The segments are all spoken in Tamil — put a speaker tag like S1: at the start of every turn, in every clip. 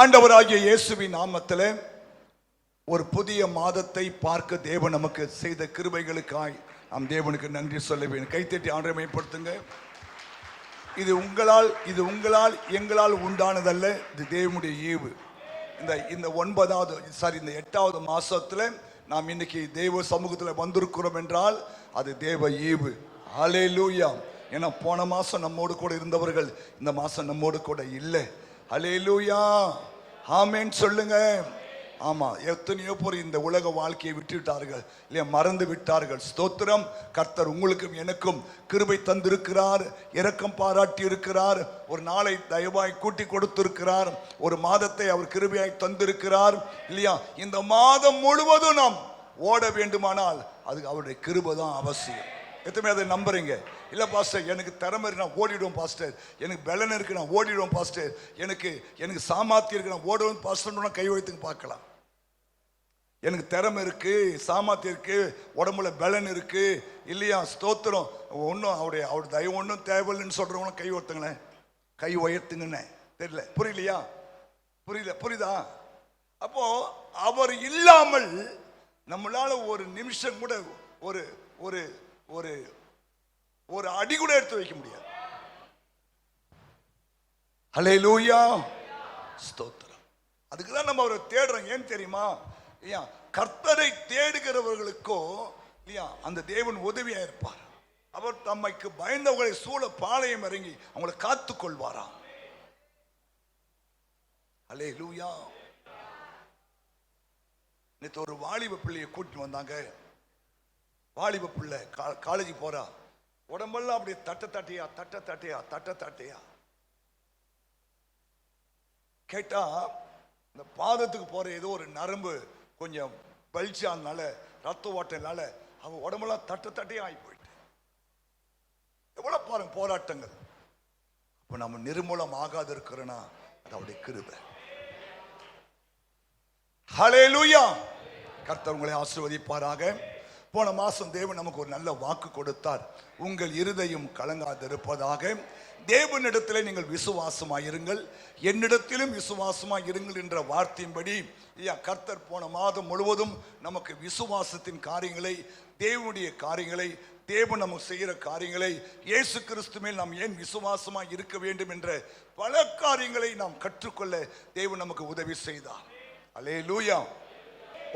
S1: ஆண்டவராகிய இயேசுவின் நாமத்திலே ஒரு புதிய மாதத்தை பார்க்க தேவன் நமக்கு செய்த கிருபைகளுக்காய் நாம் தேவனுக்கு நன்றி சொல்ல வேண்டும். கைத்தட்டி ஆண்டவரை மேம்படுத்துங்க. இது உங்களால் எங்களால் உண்டானதல்ல, இது தேவனுடைய ஈவு. இந்த 8வது மாசத்துல நாம் இன்னைக்கு தேவ சமூகத்தில் வந்திருக்கிறோம் என்றால் அது தேவ ஈவு. ஹல்லேலூயா. ஏன்னா போன மாசம் நம்மோடு கூட இருந்தவர்கள் இந்த மாசம் நம்மோடு கூட இல்லை. ஹல்லேலூயா, ஆமென் சொல்லுங்க. ஆமா, எத்தனையோ பேர் இந்த உலக வாழ்க்கையை விட்டுவிட்டார்கள், இல்லையா, மறந்து விட்டார்கள். ஸ்தோத்திரம். கர்த்தர் உங்களுக்கும் எனக்கும் கிருபை தந்திருக்கிறார், இரக்கம் பாராட்டி இருக்கிறார், ஒரு நாளை தயவாய் கூட்டி கொடுத்திருக்கிறார், ஒரு மாதத்தை அவர் கிருபையாய் தந்திருக்கிறார், இல்லையா. இந்த மாதம் முழுவதும் நாம் ஓட வேண்டுமானால் அதுக்கு அவருடைய கிருபை தான் அவசியம். எத்தனை அதை நம்புறீங்க? இல்லை பாஸ்டர், எனக்கு திறமை இருக்கு நான் ஓடிடுவோம் பாஸ்டர், எனக்கு பலன் இருக்கு நான் ஓடிடுவோம் பாஸ்டர், எனக்கு சாமர்த்தியம் இருக்கு நான் ஓடுவோம் பாஸ்டர், கை வைத்துங்க பார்க்கலாம். எனக்கு திறமை இருக்கு, சாமர்த்தியம் இருக்கு, உடம்புல பலன் இருக்கு, இல்லையா, ஸ்தோத்திரம், ஒன்றும் அவருடைய தயவு ஒன்றும் தேவையில்லைன்னு சொல்றவங்களும் கை ஒருத்துங்களேன், கை உயர்த்துங்கன்னு. தெரியல, புரியலையா? புரியுதா? அப்போ அவர் இல்லாமல் நம்மளால ஒரு நிமிஷம் கூட ஒரு ஒரு ஒரு ஒரு அடி கூட எடுத்து வைக்க முடியாது. ஹல்லேலூயா, ஸ்தோத்திரம். அதுக்கு தான் நம்ம அவரை தேடுறோம். ஏன் தெரியுமா? கர்த்தரை தேடுகிறவர்களுக்கோ இல்லையா அந்த தேவன் உதவியா இருப்பார். அவர் தம்மைக்கு பயந்தவர்களை சூழ பாளையம் இறங்கி அவங்களை காத்து கொள்வாராம். ஹல்லேலூயா. நேற்று ஒரு வாலிப பிள்ளையை கூட்டிட்டு வந்தாங்க. வாலிப பிள்ளை காலேஜ் போறா, உடம்பெல்லாம் அப்படியே தட்ட தட்டையா கேட்டா, இந்த பாதத்துக்கு போற ஏதோ ஒரு நரம்பு கொஞ்சம் பல்ச்சியானால, ரத்த ஓட்டனால அவ உடம்பெல்லாம் தட்டையா ஆகி போயிட்டு. எவ்வளவு பாருங்க போராட்டங்கள். அப்ப நம்ம நிர்மூலம் ஆகாது இருக்கிறோன்னா அது அவருடைய கிருபை. ஹல்லேலூயா. கர்த்தர் உங்களை ஆசீர்வதிப்பாராக. போன மாசம் தேவன் நமக்கு ஒரு நல்ல வாக்கு கொடுத்தார். உங்கள் இருதயம் கலங்காதிருப்பதாக. தேவனிடத்தில் நீங்கள் விசுவாசமாயிருங்கள், என்னிடத்திலும் விசுவாசமாயிருங்கள் என்ற வார்த்தையின்படி கர்த்தர் போன மாதம் முழுவதும் நமக்கு விசுவாசத்தின் காரியங்களை, தேவனுடைய காரியங்களை, தேவன் நமக்கு செய்கிற காரியங்களை, இயேசு கிறிஸ்து மேல் நாம் ஏன் விசுவாசமாக இருக்க வேண்டும் என்ற பல காரியங்களை நாம் கற்றுக்கொள்ள தேவன் நமக்கு உதவி செய்தார். அல்லேலூயா.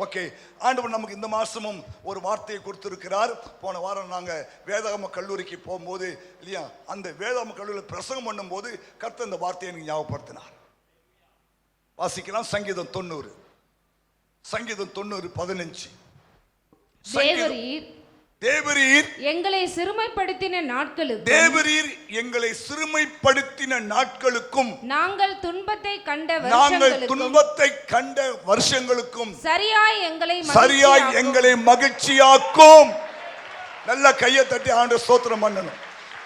S1: ஓகே, ஆண்டவர் நமக்கு இந்த மாசமும் ஒரு வார்த்தையை கொடுத்திருக்கிறார். போன வாரம் நாங்க வேதாகம கல்லூரிக்கு போகும்போது இல்லையா, அந்த வேதாகம கல்லூரியில் பிரசங்கம் பண்ணும் போது கர்த்தர் இந்த வார்த்தையை எனக்கு ஞாபகப்படுத்தினார். வாசிக்கலாம். சங்கீதம் 90:15. தேவரீர்
S2: எங்களை சிறுமைப்படுத்தின நாட்களுக்கும்,
S1: தேவரீர் எங்களை சிறுமைப்படுத்தின நாட்களுக்கும்,
S2: நாங்கள் துன்பத்தை கண்ட வருஷங்களுக்கும் சரியாய்
S1: எங்களை மகிழ்ச்சியாக்கும். நல்ல கையை தட்டி ஆண்டவரை ஸ்தோத்திரம் பண்ணணும்.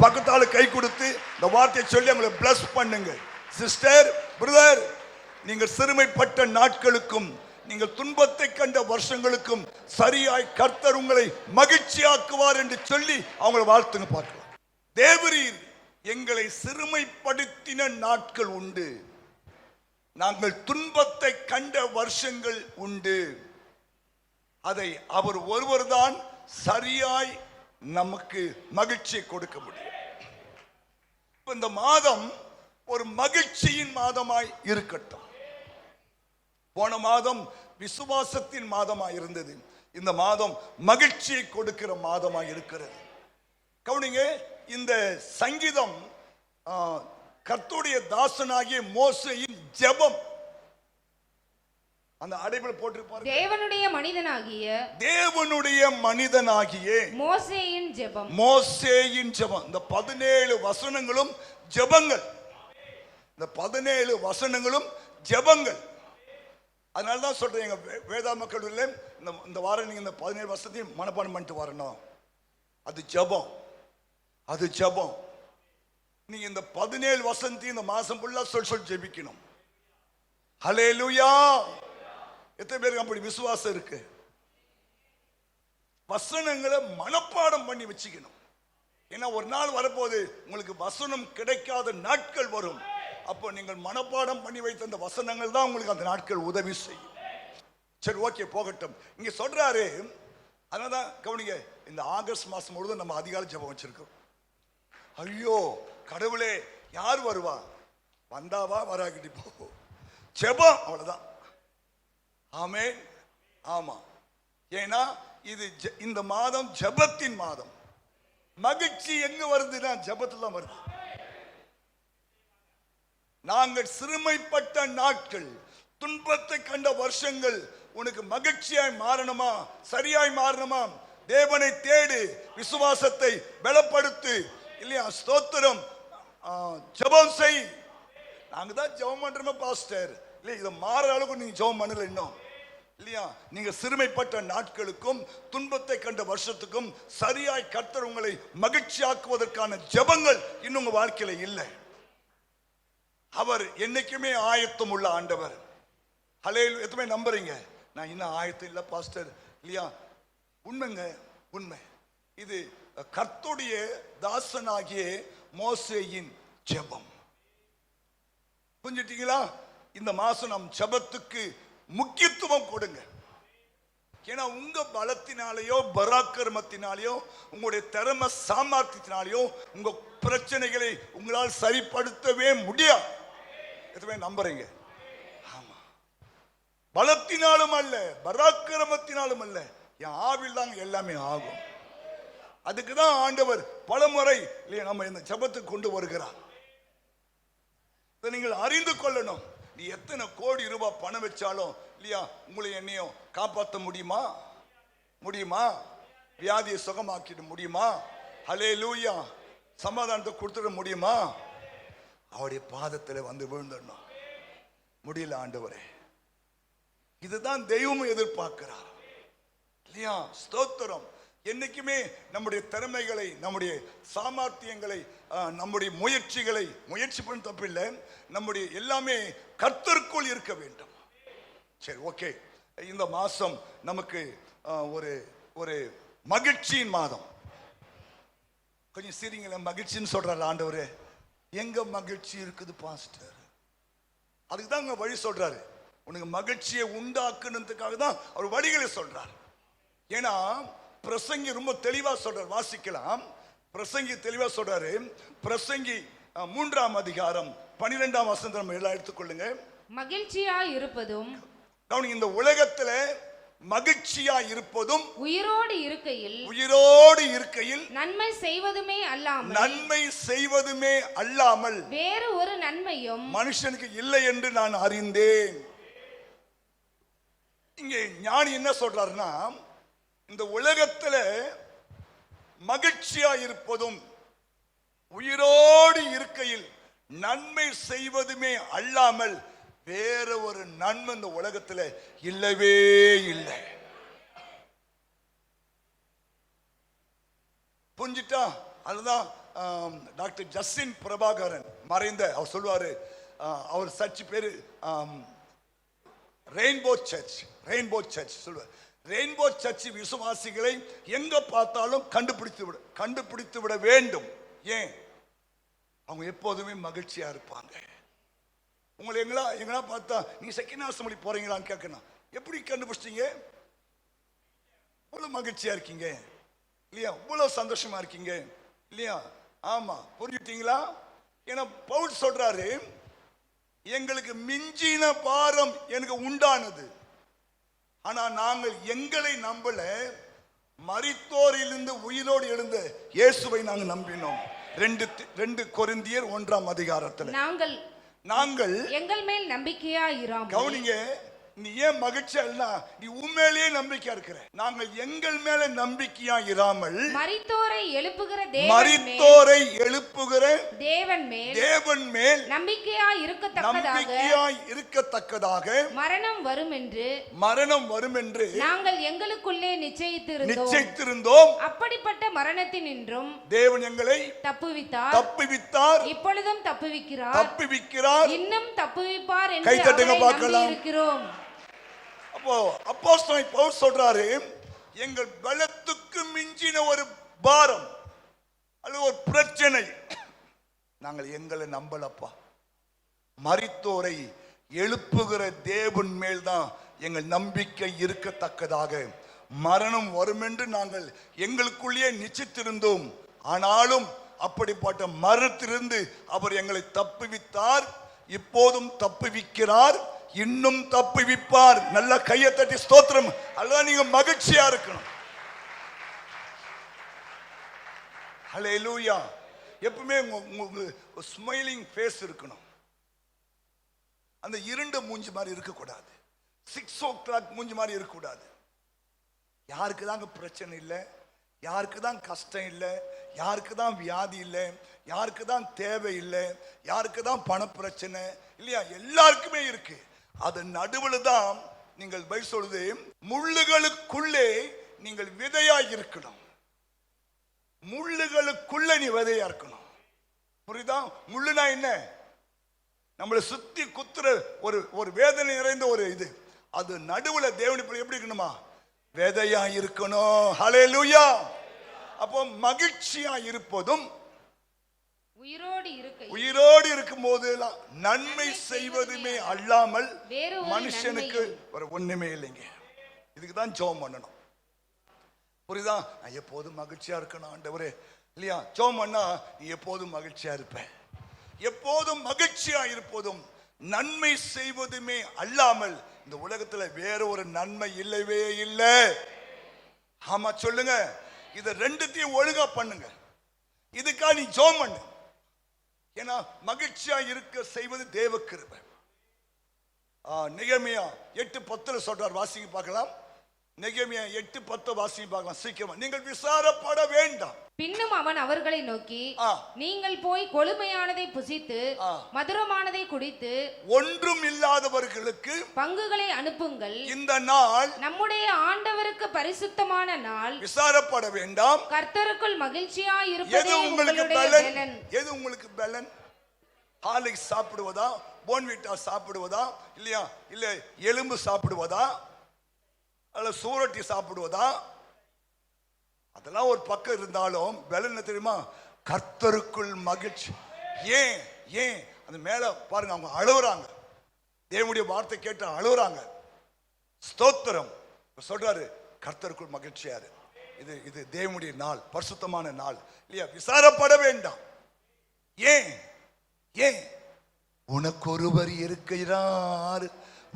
S1: பக்கத்தால கை கொடுத்து இந்த வார்த்தையை சொல்லி அவங்களை பிளஸ் பண்ணுங்க. சிஸ்டர், பிரதர், நீங்கள் சிறுமைப்பட்ட நாட்களுக்கும், நீங்கள் துன்பத்தை கண்ட வருஷங்களுக்கும் சரியாய் கர்த்தர் உங்களை மகிழ்ச்சியாக்குவார் என்று சொல்லி அவங்களை வாழ்த்துங்க பார்க்கலாம். தேவரீர் எங்களை சிறுமைப்படுத்தின நாட்கள் உண்டு, நாங்கள் துன்பத்தை கண்ட வருஷங்கள் உண்டு, அதை அவர் ஒருவர் தான் சரியாய் நமக்கு மகிழ்ச்சியை கொடுக்க முடியும். இந்த மாதம் ஒரு மகிழ்ச்சியின் மாதமாய் இருக்கட்டும். போன மாதம் விசுவாசத்தின் மாதமாய் இருந்தது, இந்த மாதம் மகிழ்ச்சியை கொடுக்கிற மாதமாய் இருக்கிறது. கவனிங்க, இந்த சங்கீதம் கர்த்தருடைய தாசனாகிய மோசேயின் ஜெபம். அந்த அடைப்பில் போட்டிருப்பார், தேவனுடைய மனிதனாகிய
S2: மோசேயின் ஜெபம்.
S1: இந்த 17 வசனங்களும் ஜெபங்கள். இந்த 17 வசனங்களும் ஜெபங்கள். அதனாலதான் சொல்றேன், எங்க வேதாகம கல்லூரியில் இந்த வாரம் நீங்க இந்த 17 வருஷத்தையும் மனப்பாடம் பண்ணிட்டு வரணும். அது ஜெபம். நீங்க இந்த 17 வசனத்தையும் இந்த மாசம் ஃபுல்லா சொல்லி ஜெபிக்கணும். ஹல்லேலூயா. எத்தனை பேருக்கு அப்படி விசுவாசம் இருக்கு? வசனங்களை மனப்பாடம் பண்ணி வச்சுக்கணும். ஏன்னா ஒரு நாள் வரப்போது உங்களுக்கு வசனம் கிடைக்காத நாட்கள் வரும். அப்போ நீங்கள் மனப்பாடம் பண்ணி வைத்த அந்த வசனங்கள் தான் உங்களுக்கு அந்த நாட்கள் உதவி செய்யும். சரி, ஓகே, போகட்டும். இங்க சொல்றாரு, அதனாலதான் கவனிங்க, இந்த ஆகஸ்ட் மாசம் முழுவதும் நம்ம அதிகாலை ஜெபம் வச்சிருக்கோம். ஐயோ கடவுளே, யார் வருவா, வந்தாவா வராகிட்டு போ, ஜெபம் அவ்வளவுதான். ஆமென். ஆமா, ஏன்னா இது இந்த மாதம் ஜெபத்தின் மாதம். மகிழ்ச்சி எங்க வருதுன்னா ஜெபத்துல தான் வருது. நாங்கள் சிறுமைப்பட்ட நாட்கள், துன்பத்தை கண்ட வருஷங்கள் உனக்கு மகிழ்ச்சியாய் மாறணுமா, சரியாய் மாறணுமா, தேவனை தேடு, விசுவாசத்தை பலப்படுத்து, இல்லையா, ஸ்தோத்திரம், ஜெபம் செய். நாங்க தான் ஜெபம் பண்றோமா பாஸ்டர், இல்ல இதை மாற அளவுக்கு நீங்க ஜெபம் பண்ணல இன்னும், இல்லையா? நீங்க சிறுமைப்பட்ட நாட்களுக்கும் துன்பத்தை கண்ட வருஷத்துக்கும் சரியாய் கர்த்தர் உங்களை மகிழ்ச்சியாக்குவதற்கான ஜெபங்கள் இன்னும் உங்க வாழ்க்கையில இல்லை. அவர் என்னைக்குமே ஆயத்தம் உள்ள ஆண்டவர். ஹல்லேலூயா. எதுவுமே நம்புறீங்க? நான் இன்னும் ஆயத்தம் இல்லை பாஸ்டர், இல்லையா? உண்மைங்க, உண்மை. இது கர்த்தருடைய தாசனாகிய மோசேயின் ஜெபம். புரிஞ்சிட்டீங்களா? இந்த மாசம் நம் ஜெபத்துக்கு முக்கியத்துவம் கொடுங்க. ஏன்னா உங்க பலத்தினாலேயோ பராக்கிரமத்தினாலேயோ உங்களுடைய திறமை சாமர்த்தியத்தினாலேயோ உங்க பிரச்சனைகளை உங்களால் சரிப்படுத்தவே முடியாது. எதுவுமே நம்புறீங்க? ஆமா, பலத்தினாலும் அல்ல, பராக்கிரமத்தினாலும் அல்ல, என் ஆவில் தான் எல்லாமே ஆகும். அதுக்குதான் ஆண்டவர் பலமுறை இல்லையா நம்ம இந்த ஜெபத்துக்கு கொண்டு வருகிறார். நீங்கள் அறிந்து கொள்ளணும். நீ எத்தனை கோடி ரூபாய் பணம் வச்சாலும் இல்லையா, உங்களை என்னையும் காப்பாற்ற முடியுமா? முடியுமா? வியாதியை சுகமாக்கிட முடியுமா? ஹல்லேலூயா. சமாதானத்தை கொடுத்துட முடியுமா? அவருடைய பாதத்தில் வந்து விழுந்துடணும். முடியல ஆண்டவரே. இதுதான் தெய்வமும் எதிர்பார்க்கிறார், இல்லையா? ஸ்தோத்திரம். என்னைக்குமே நம்முடைய திறமைகளை, நம்முடைய சாமர்த்தியங்களை, நம்முடைய முயற்சிகளை, முயற்சி பண்ண தப்பில்லை, நம்முடைய எல்லாமே கர்த்தருக்குள் இருக்க வேண்டும். சரி, ஓகே. இந்த மாசம் நமக்கு ஒரு ஒரு மகிழ்ச்சியின் மாதம். கொஞ்சம் சிரிங்களேன். மகிழ்ச்சின்னு சொல்றாரு ஆண்டவரே. எங்க மகிழ்ச்சி இருக்குது பாஸ்டர்? அதுக்கு தான் வழி சொல்றாரு. உனக்கு மகிழ்ச்சியை உண்டாக்குனதுக்காக தான் அவர் வழிகளை சொல்றார். ஏன்னா பிரசங்கி ரொம்ப தெளிவா சொல்றார். வாசிக்கலாம். பிரசங்கி தெளிவா சொல்றாரு. பிரசங்கி 3ஆம் அதிகாரம் 12ஆம் வசனம் நம்ம எல்லாம் எடுத்துக்கொள்ளுங்க.
S2: மகிழ்ச்சியா இருப்பதும்,
S1: இந்த உலகத்துல மகிழ்ச்சியா இருப்பதும்,
S2: உயிரோடு இருக்கையில்
S1: நன்மை செய்வதுமே அல்லாமல்
S2: வேறு ஒரு நன்மையும்
S1: மனுஷனுக்கு இல்லை என்று நான் அறிந்தேன். இங்கே ஞானி என்ன சொல்றாருன்னா, இந்த உலகத்துல மகிழ்ச்சியா இருப்பதும் உயிரோடு இருக்கையில் நன்மை செய்வதுமே அல்லாமல் வேற ஒரு நன்மை இந்த உலகத்துல இல்லவே இல்லை. புரிஞ்சிட்டா? அதுதான் டாக்டர் ஜஸ்டின் பிரபாகரன் மறைந்த அவர் சொல்லுவாரு. அவர் சர்ச் பேரு ரெயின்போ சர்ச் சொல்லுவார். ரெயின்போ சர்ச் விசுவாசிகளை எங்க பார்த்தாலும் கண்டுபிடித்து விட வேண்டும். ஏன்? அவங்க எப்போதுமே மகிழ்ச்சியா இருப்பாங்க. உங்களை எங்களா பார்த்தா நீங்க செகண்ட் அசம்பிளி போறீங்களான்னு கேட்கணும். எப்படி கண்டுபிடிச்சிட்டீங்க? இவ்வளவு மகிழ்ச்சியா இருக்கீங்க இல்லையா, இவ்வளவு சந்தோஷமா இருக்கீங்க இல்லையா? ஆமா, புரிஞ்சுட்டீங்களா? ஏன்னா பவுல் சொல்றாரு, எங்களுக்கு மிஞ்சின பாரம் எனக்கு உண்டானது, ஆனா நாங்கள் எங்களை நம்பல, மரித்தோரிலிருந்து உயிரோடு எழுந்த இயேசுவை நாங்கள் நம்பினோம். 2 கொரிந்தியர் 1ஆம் அதிகாரத்தில் நாங்கள்
S2: எங்கள் மேல் நம்பிக்கையா இராமல்.
S1: கவனிங்க, நீ ஏன் மகிழ்ச்சியா இல்ல? நீ உண்மையிலேயே நம்பிக்கையா இருக்கிற. நாங்கள் எங்கள் மேல நம்பிக்கையா இராமல்
S2: மரித்தோரை எழுப்புகிற தேவன் மேல் நம்பிக்கையா இருக்கத்தக்கதாக
S1: மரணம் வரும் என்று
S2: நாங்கள் எங்களுக்குள்ளே
S1: நிச்சயித்திருந்தோம்.
S2: அப்படிப்பட்ட மரணத்தினின்றும் தேவன் எங்களை தப்புவித்தார். இப்பொழுதும் தப்புவிக்கிறார், இன்னும் தப்புவிப்பார் என்று அவரை நம்பியிருக்கிறோம்.
S1: அப்போ அப்போஸ்தலன் பவுல் சொல்றாரு, எங்கள் பலத்துக்கு மிஞ்சின ஒரு பாரம் அல்லது ஒரு பிரச்சனை நாங்கள் எங்களை நம்பலப்பா. மரித்தோரை எழுப்புகிற தேவன் மேல்தான் எங்கள் நம்பிக்கை இருக்கத்தக்கதாக. மரணம் வரும் என்று நாங்கள் எங்களுக்குள்ளேயே நிச்சயித்திருந்தோம். ஆனாலும் அப்படிப்பட்ட மரணத்திலிருந்து அவர் எங்களை தப்புவித்தார். இப்போதும் தப்புவிக்கிறார், இன்னும் தப்புவிப்பார். நல்ல கையை தட்டி ஸ்தோத்திரம். அல்ல, நீங்க மகிழ்ச்சியா இருக்கணும். ஹல்லேலூயா. எப்பவுமே உங்களுக்கு ஸ்மைலிங் ஃபேஸ் இருக்கணும். அந்த இருண்ட மூஞ்சி மாதிரி இருக்கக்கூடாது. 6 o'clock மூஞ்சி மாதிரி இருக்கக்கூடாது. யாருக்கு தாங்க பிரச்சனை இல்லை, யாருக்கு தான் கஷ்டம் இல்லை, யாருக்கு தான் வியாதி இல்லை, யாருக்கு தான் தேவை இல்லை, யாருக்கு தான் பண பிரச்சனை இல்லையா? எல்லாருக்குமே இருக்கு. அது நடுவில் தான் நீங்கள் பைபிள் சொல்லுது, முள்ளுகளுக்குள்ளே நீங்கள் விதையாய் இருக்கணும். முள்ளுகளுக்குள்ள நீ விதையா இருக்கணும். புரியுதா? முள்ளுனா என்ன? நம்மளை சுத்தி குத்துற ஒரு வேதனை நிறைந்த ஒரு இது. அது நடுவுல தேவனி எப்படி இருக்கணுமா? விதையா இருக்கணும். ஹல்லேலூயா. அப்போ மகிழ்ச்சியா இருப்பதும் உயிரோடு இருக்கும் போது நன்மை செய்வதுமே அல்லாமல் மனுஷனுக்கு ஒரு ஒண்ணுமே இல்லைங்க. இதுக்கு தான் ஜெபம் பண்ணணும். புரியுதா? நான் எப்போதும் மகிழ்ச்சியா இருக்கணும் ஆண்டவரே இல்லையா? ஜெபம் பண்ணா நீ எப்போதும் மகிழ்ச்சியா இருப்ப. எப்போதும் மகிழ்ச்சியா இருப்பதும் நன்மை செய்வதுமே அல்லாமல் இந்த உலகத்துல வேற ஒரு நன்மை இல்லவே இல்லை. ஆமா சொல்லுங்க. இத ரெண்டுத்தையும் ஒழுங்கா பண்ணுங்க. இதுக்கா நீ ஜெபம் பண்ணு. ஏன்னா மகிழ்ச்சியா இருக்க செய்வது தேவ கிருபை. நெகேமியா 8:10 சொல்றார். வாசிங்க பார்க்கலாம். நெகேமியா 8:10 வாசிங்க பார்க்கலாம் சீக்கிரமா. நீங்கள் விசாரப்பட வேண்டாம்.
S2: பின்னும் அவன் அவர்களை நோக்கி, நீங்கள் போய் கொழுமையானதை புசித்து மதுரமானதை குடித்து
S1: ஒன்றும் இல்லாதவர்களுக்கு பங்குகளை
S2: அனுப்புங்கள்.
S1: இந்த நாள்
S2: நம்முடைய ஆண்டவருக்கு பரிசுத்தமான நாள்.
S1: விசாரப்பட வேண்டாம்.
S2: கர்த்தருக்குள் மகிழ்ச்சியா இருப்பதே
S1: உங்களுக்கு பலன். எது உங்களுக்கு பலன்? ஹார்லிக்ஸ் சாப்பிடுவதா, போன்விட்டா சாப்பிடுவதா, இல்லையா? இல்ல எலும்பு சாப்பிடுவதா, அல்ல சூரட்டி சாப்பிடுவதா? அதெல்லாம் ஒரு பக்கம் இருந்தாலும் பலன் என்ன தெரியுமா? கர்த்தருக்குள் மகிழ்ச்சி. ஏன் ஏன் அந்த மேல பாருங்க, அவங்க அழுகுறாங்க. தேவனுடைய வார்த்தை கேட்டு அழுகுறாங்க. ஸ்தோத்திரம். சொல்றாரு கர்த்தருக்குள் மகிழ்ச்சியாரு. இது தேவனுடைய நாள், பரிசுத்தமான நாள் இல்லையா? விசாரப்பட வேண்டாம். ஏன் ஏன்? உனக்கு ஒருவர் இருக்கிறார்,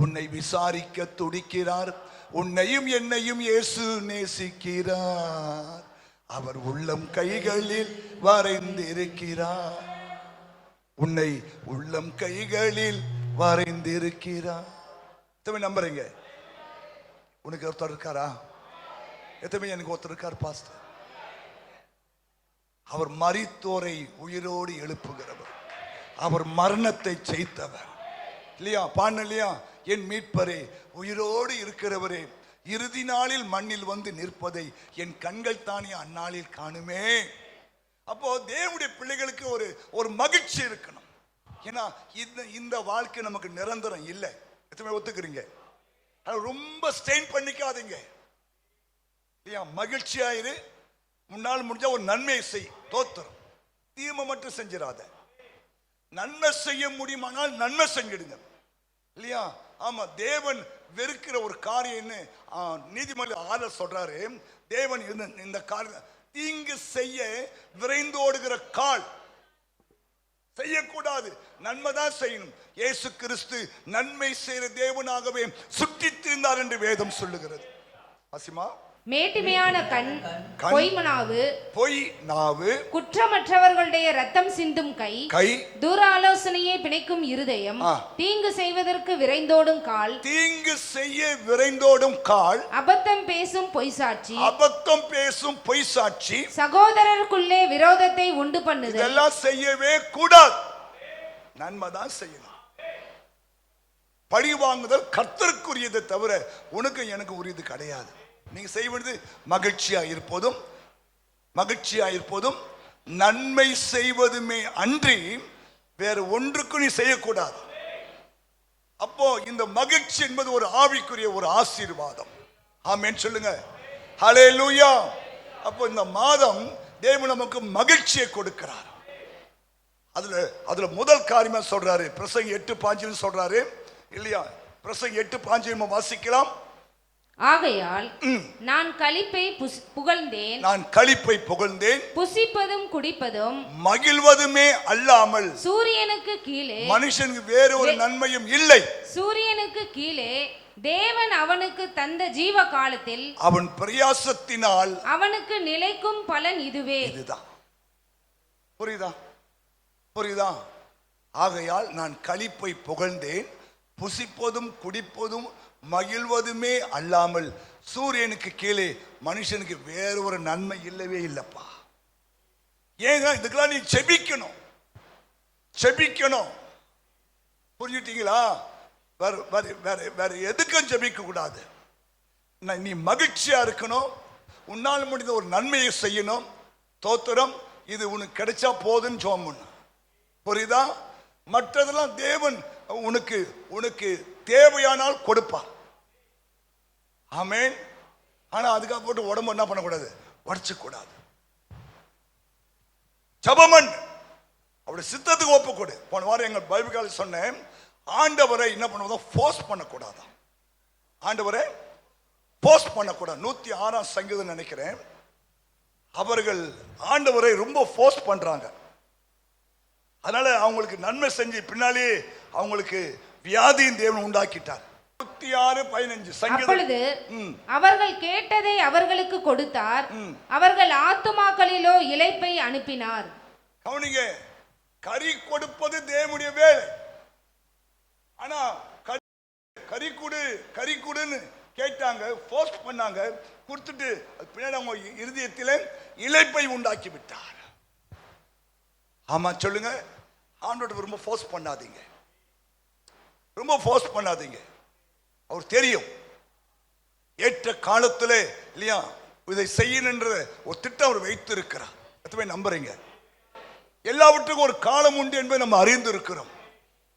S1: உன்னை விசாரிக்க துடிக்கிறார். உன்னையும் என்னையும் இயேசு நேசிக்கிறார். அவர் உள்ளம் கைகளில் வரைந்திருக்கிறார். உன்னை உள்ளம் கைகளில் வரைந்திருக்கிறார். எத்தனை நம்புறீங்க? உனக்கு ஒருத்தர் இருக்காரா? எத்தனை எனக்கு ஒருத்தர் இருக்கார் பாஸ்டர்? அவர் மரித்தோரை உயிரோடு எழுப்புகிறவர். அவர் மரணத்தை ஜெயித்தவர் இல்லையா? பாருங்க இல்லையா? என் மீட்பரே, உயிரோடு இருக்கிறவரே, இறுதி நாளில் மண்ணில் வந்து நிற்பதை என் கண்கள் தானே அந்நாளில் காணுமே. அப்போ தேவனுடைய பிள்ளைகளுக்கு ஒரு மகிழ்ச்சி இருக்கணும். ஏன்னா இந்த வாழ்க்கை நமக்கு நிரந்தரம் இல்லை. எத்தனை ஒத்துக்கிறீங்க? ரொம்ப ஸ்ட்ரெயின் பண்ணிக்காதீங்க இல்லையா? மகிழ்ச்சியாயிரு. முன்னால் முடிஞ்சா ஒரு நன்மையை செய். தோத்திரம். தீமை மட்டும் செஞ்சிடாத. நன்மை செய்ய முடியுமானால் நன்மை செஞ்சிடுங்க இல்லையா? ஆமா. தேவன் வெறுக்கிற ஒரு காரியம் நீதிமன்ற 6 சொல்றாரு. தேவன் இந்த காரியம் தீங்கு செய்ய விரைந்தோடுகிற கால் செய்யக்கூடாது. நன்மை தான் செய்யணும். இயேசு கிறிஸ்து நன்மை செய்கிற தேவனாகவே சுற்றித் திரிந்தார் என்று வேதம் சொல்லுகிறது. அசிமா,
S2: மேட்டிமையான கண், பொய் நாவு, குற்றமற்றவர்களுடைய ரத்தம் சிந்தும் கை, துராலோசனையை பிணைக்கும் இருதயம், தீங்கு செய்வதற்கு விரைந்தோடும் கால், அபத்தம் பேசும் பொய் சாட்சி, சகோதரருக்குள்ளே விரோதத்தை உண்டு பண்ணுதல்.
S1: இதெல்லாம் செய்யவே கூடாது. நன்மை தான் செய்யணும். பழி வாங்குதல் கர்த்தருக்குரியதை தவிர உனக்கு எனக்கு உரியது கிடையாது. நீங்க செய்ய வேண்டியது மகிழ்ச்சியா இருப்பதும் நன்மை செய்வதுமே அன்றி வேற ஒன்றுக்கும் நீ செய்யக்கூடாது. அப்போ இந்த மகிழ்ச்சி என்பது ஒரு ஆவிக்குரிய ஒரு ஆசீர்வாதம். ஆமென் சொல்லுங்க. ஹல்லேலூயா. அப்போ இந்த மாதம் தேவன் நமக்கு மகிழ்ச்சியை கொடுக்கிறார். அதுல முதல் காரியமா சொல்றாரு, பிரசங்கி 8:5 சொல்றாரு இல்லையா? பிரசங்கி 8:5 வாசிக்கலாம்.
S2: ஆகையால் நான் களிப்பை புகழ்ந்தேன்,
S1: நான் களிப்பை புகழ்ந்தேன்,
S2: புசிப்பதும் குடிப்பதும்
S1: மகிழ்வதுமே அல்லாமல்
S2: சூரியனுக்கு கீழே
S1: மனுஷனுக்கு வேறு ஒரு நன்மையும் இல்லை.
S2: சூரியனுக்கு கீழே தேவன் அவனுக்கு தந்த ஜீவ காலத்தில்
S1: அவன் பிரயாசத்தினால்
S2: அவனுக்கு நிலைக்கும் பலன் இதுவே.
S1: இதுதான். புரியுதா? புரியுதா? ஆகையால் நான் களிப்பை புகழ்ந்தேன், புசிப்பதும் குடிப்பதும் மகிழ்வதுமே அல்லாமல் சூரியனுக்கு கீழே மனுஷனுக்கு வேற ஒரு நன்மை இல்லவே இல்லப்பா. ஏங்க இதுக்கெல்லாம் நீ செபிக்கணும், செபிக்கணும். புரிஞ்சுட்டீங்களா? வேற எதுக்கும் ஜெபிக்க கூடாது. நீ மகிழ்ச்சியா இருக்கணும், உன்னால் முடிந்த ஒரு நன்மையை செய்யணும். தோத்திரம், இது உனக்கு கிடைச்சா போதுன்னு ஜெபம் பண்ணு. புரியுதா? மற்றதெல்லாம் தேவன் உனக்கு உனக்கு தேவையானால் கொடுப்பார். ஆமென். ஆனா அதுக்காக போட்டு உடம்பு என்ன பண்ணக்கூடாது, உடைச்சு கூடாது. ஜெபம் அவருடைய சித்தத்துக்கு ஒப்பு கொடு. போன வாரம் எங்க பைபிள் காலேஜ் சொன்னேன், ஆண்டவரை என்ன பண்ணுவதும் ஃபோர்ஸ் பண்ணக்கூடாது. ஆண்டவரை ஃபோர்ஸ் பண்ணக்கூடாது. 106 சங்கீதம் நினைக்கிறேன், அவர்கள் ஆண்டவரை ரொம்ப ஃபோர்ஸ் பண்றாங்க. அதனால அவங்களுக்கு நன்மை செஞ்சு பின்னாலே அவங்களுக்கு வியாதியின் தேவன் உண்டாக்கிட்டார். 106:15 சங்கீதம்.
S2: அப்பொழுது அவர்கள் கேட்டதை அவர்களுக்கு கொடுத்தார், அவர்கள் ஆத்துமாக்களிலோ இளைப்பை அனுப்பினார்.
S1: கவனிங்க, கறி கொடுப்பது தேவனுடைய வேலை. ஆனா கறி கொடுன்னு கேட்டாங்க, ஃபோர்ஸ் பண்ணாங்க, கொடுத்துட்டு பின்னாடி அவங்க இருதயத்தில் இளைப்பை உண்டாக்கி விட்டார். ஆமா சொல்லுங்க, ஆண்டவரை ரொம்ப ஃபோர்ஸ் பண்ணாதீங்க, ரொம்ப ஃபோர்ஸ் பண்ணாதீங்க. அவர் தெரியும் ஏற்ற காலத்தில் இல்லையா இதை செய்யணுன்ற ஒரு திட்டம் அவர் வைத்து இருக்கிறார். எத்தனை நம்புறீங்க? எல்லாவற்றுக்கும் ஒரு காலம் உண்டு என்பதை நம்ம அறிந்து இருக்கிறோம்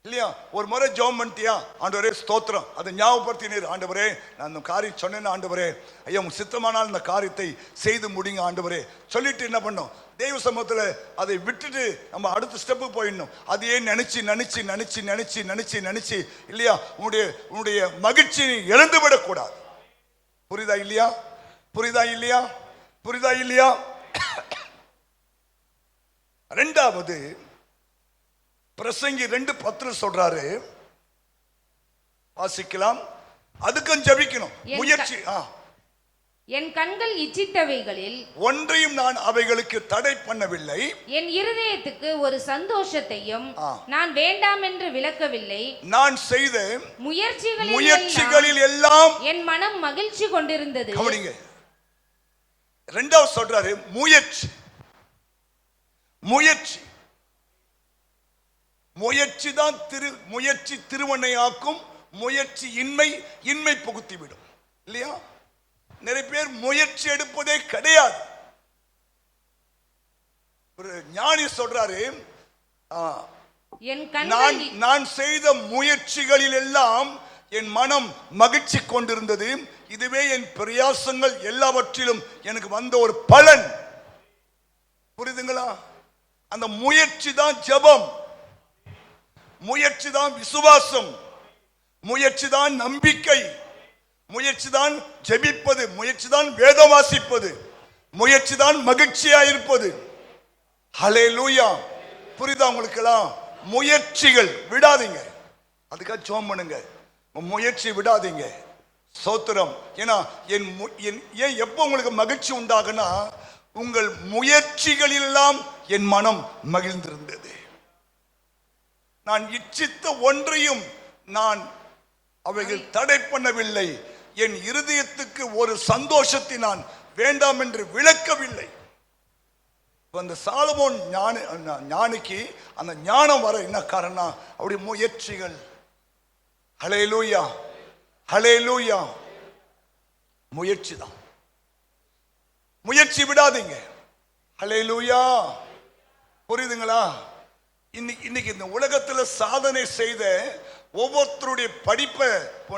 S1: இல்லையா? ஒரு முறை ஜெபம் பண்ணிட்டியா, ஆண்டவரே ஸ்தோத்திரம், அதை ஞாபகப்படுத்தினீர். ஆண்டவரே நான் இந்த காரியம் சொன்னேன்னு, ஆண்டவரே ஐயா உங்க சித்தமானால் இந்த காரியத்தை செய்து முடிங்க ஆண்டவரே சொல்லிட்டு என்ன பண்ணோம், தெய்வ சமூகத்தில் அதை விட்டுட்டு நம்ம அடுத்த ஸ்டெப்பு போயிடணும். அதையே நினைச்சு நினைச்சு நினைச்சு நினைச்சு நினைச்சு நினைச்சு இல்லையா உன்னுடைய மகிழ்ச்சி இழந்து விடக்கூடாது. புரியுதா இல்லையா? புரியுதா இல்லையா? புரியுதா இல்லையா? ரெண்டாவது பிரசங்கி 2:10 சொல்றாரு, வாசிக்கலாம். அதுக்கும் ஜெபிக்கணும், முயற்சி.
S2: என் கண்கள் இச்சித்தவைகளில்
S1: ஒன்றையும் நான் அவைகளுக்கு தடை பண்ணவில்லை,
S2: என் இருதயத்துக்கு ஒரு சந்தோஷத்தையும் நான் வேண்டாம் என்று விலக்கவில்லை.
S1: நான் செய்த
S2: முயற்சிகளில் எல்லாம் என் மனம் மகிழ்ச்சி கொண்டிருந்தது.
S1: கவனிங்க, ரெண்டாவது சொல்றாரு முயற்சி. முயற்சி முயற்சி தான் முயற்சி திருவனையாக்கும், முயற்சி இன்மை புகுத்திவிடும் இல்லையா? நிறைய பேர் முயற்சி எடுப்பதே கிடையாது. ஒரு ஞானி சொல்றாரு, நான் செய்த முயற்சிகளில் எல்லாம் என் மனம் மகிழ்ச்சி கொண்டிருந்தது, இதுவே என் பிரயாசங்கள் எல்லாவற்றிலும் எனக்கு வந்த ஒரு பலன். புரியுதுங்களா? அந்த முயற்சி தான் ஜெபம், முயற்சி தான் விசுவாசம், முயற்சி தான் நம்பிக்கை, முயற்சி தான் ஜெபிப்பது, முயற்சி தான் வேதம் வாசிப்பது, முயற்சி தான் மகிழ்ச்சியா இருப்பது. ஹல்லேலூயா. புரியுதா உங்களுக்கெல்லாம்? முயற்சிகள் விடாதீங்க, அதுக்காக ஜெபம் பண்ணுங்க, முயற்சி விடாதீங்க. ஸ்தோத்திரம். ஏன்னா ஏன் எப்போ உங்களுக்கு மகிழ்ச்சி உண்டாகுனா, உங்கள் முயற்சிகளெல்லாம் என் மனம் மகிழ்ந்திருந்தது. நான் இச்சித்த ஒன்றையும் நான் அவைகள் தடை பண்ணவில்லை, என் இருதயத்துக்கு ஒரு சந்தோஷத்தை நான் வேண்டாம் என்று விளக்கவில்லை. அந்த சாலமோன் ஞானிக்கு அந்த ஞானம் வர என்ன காரணம்? அவருடைய முயற்சிகள். ஹல்லேலூயா, ஹல்லேலூயா. முயற்சி தான், முயற்சி விடாதீங்க. ஹல்லேலூயா. புரியுதுங்களா? இன்னைக்கு இந்த உலகத்துல சாதனை செய்த ஒவ்வொருத்தருடைய படிப்பை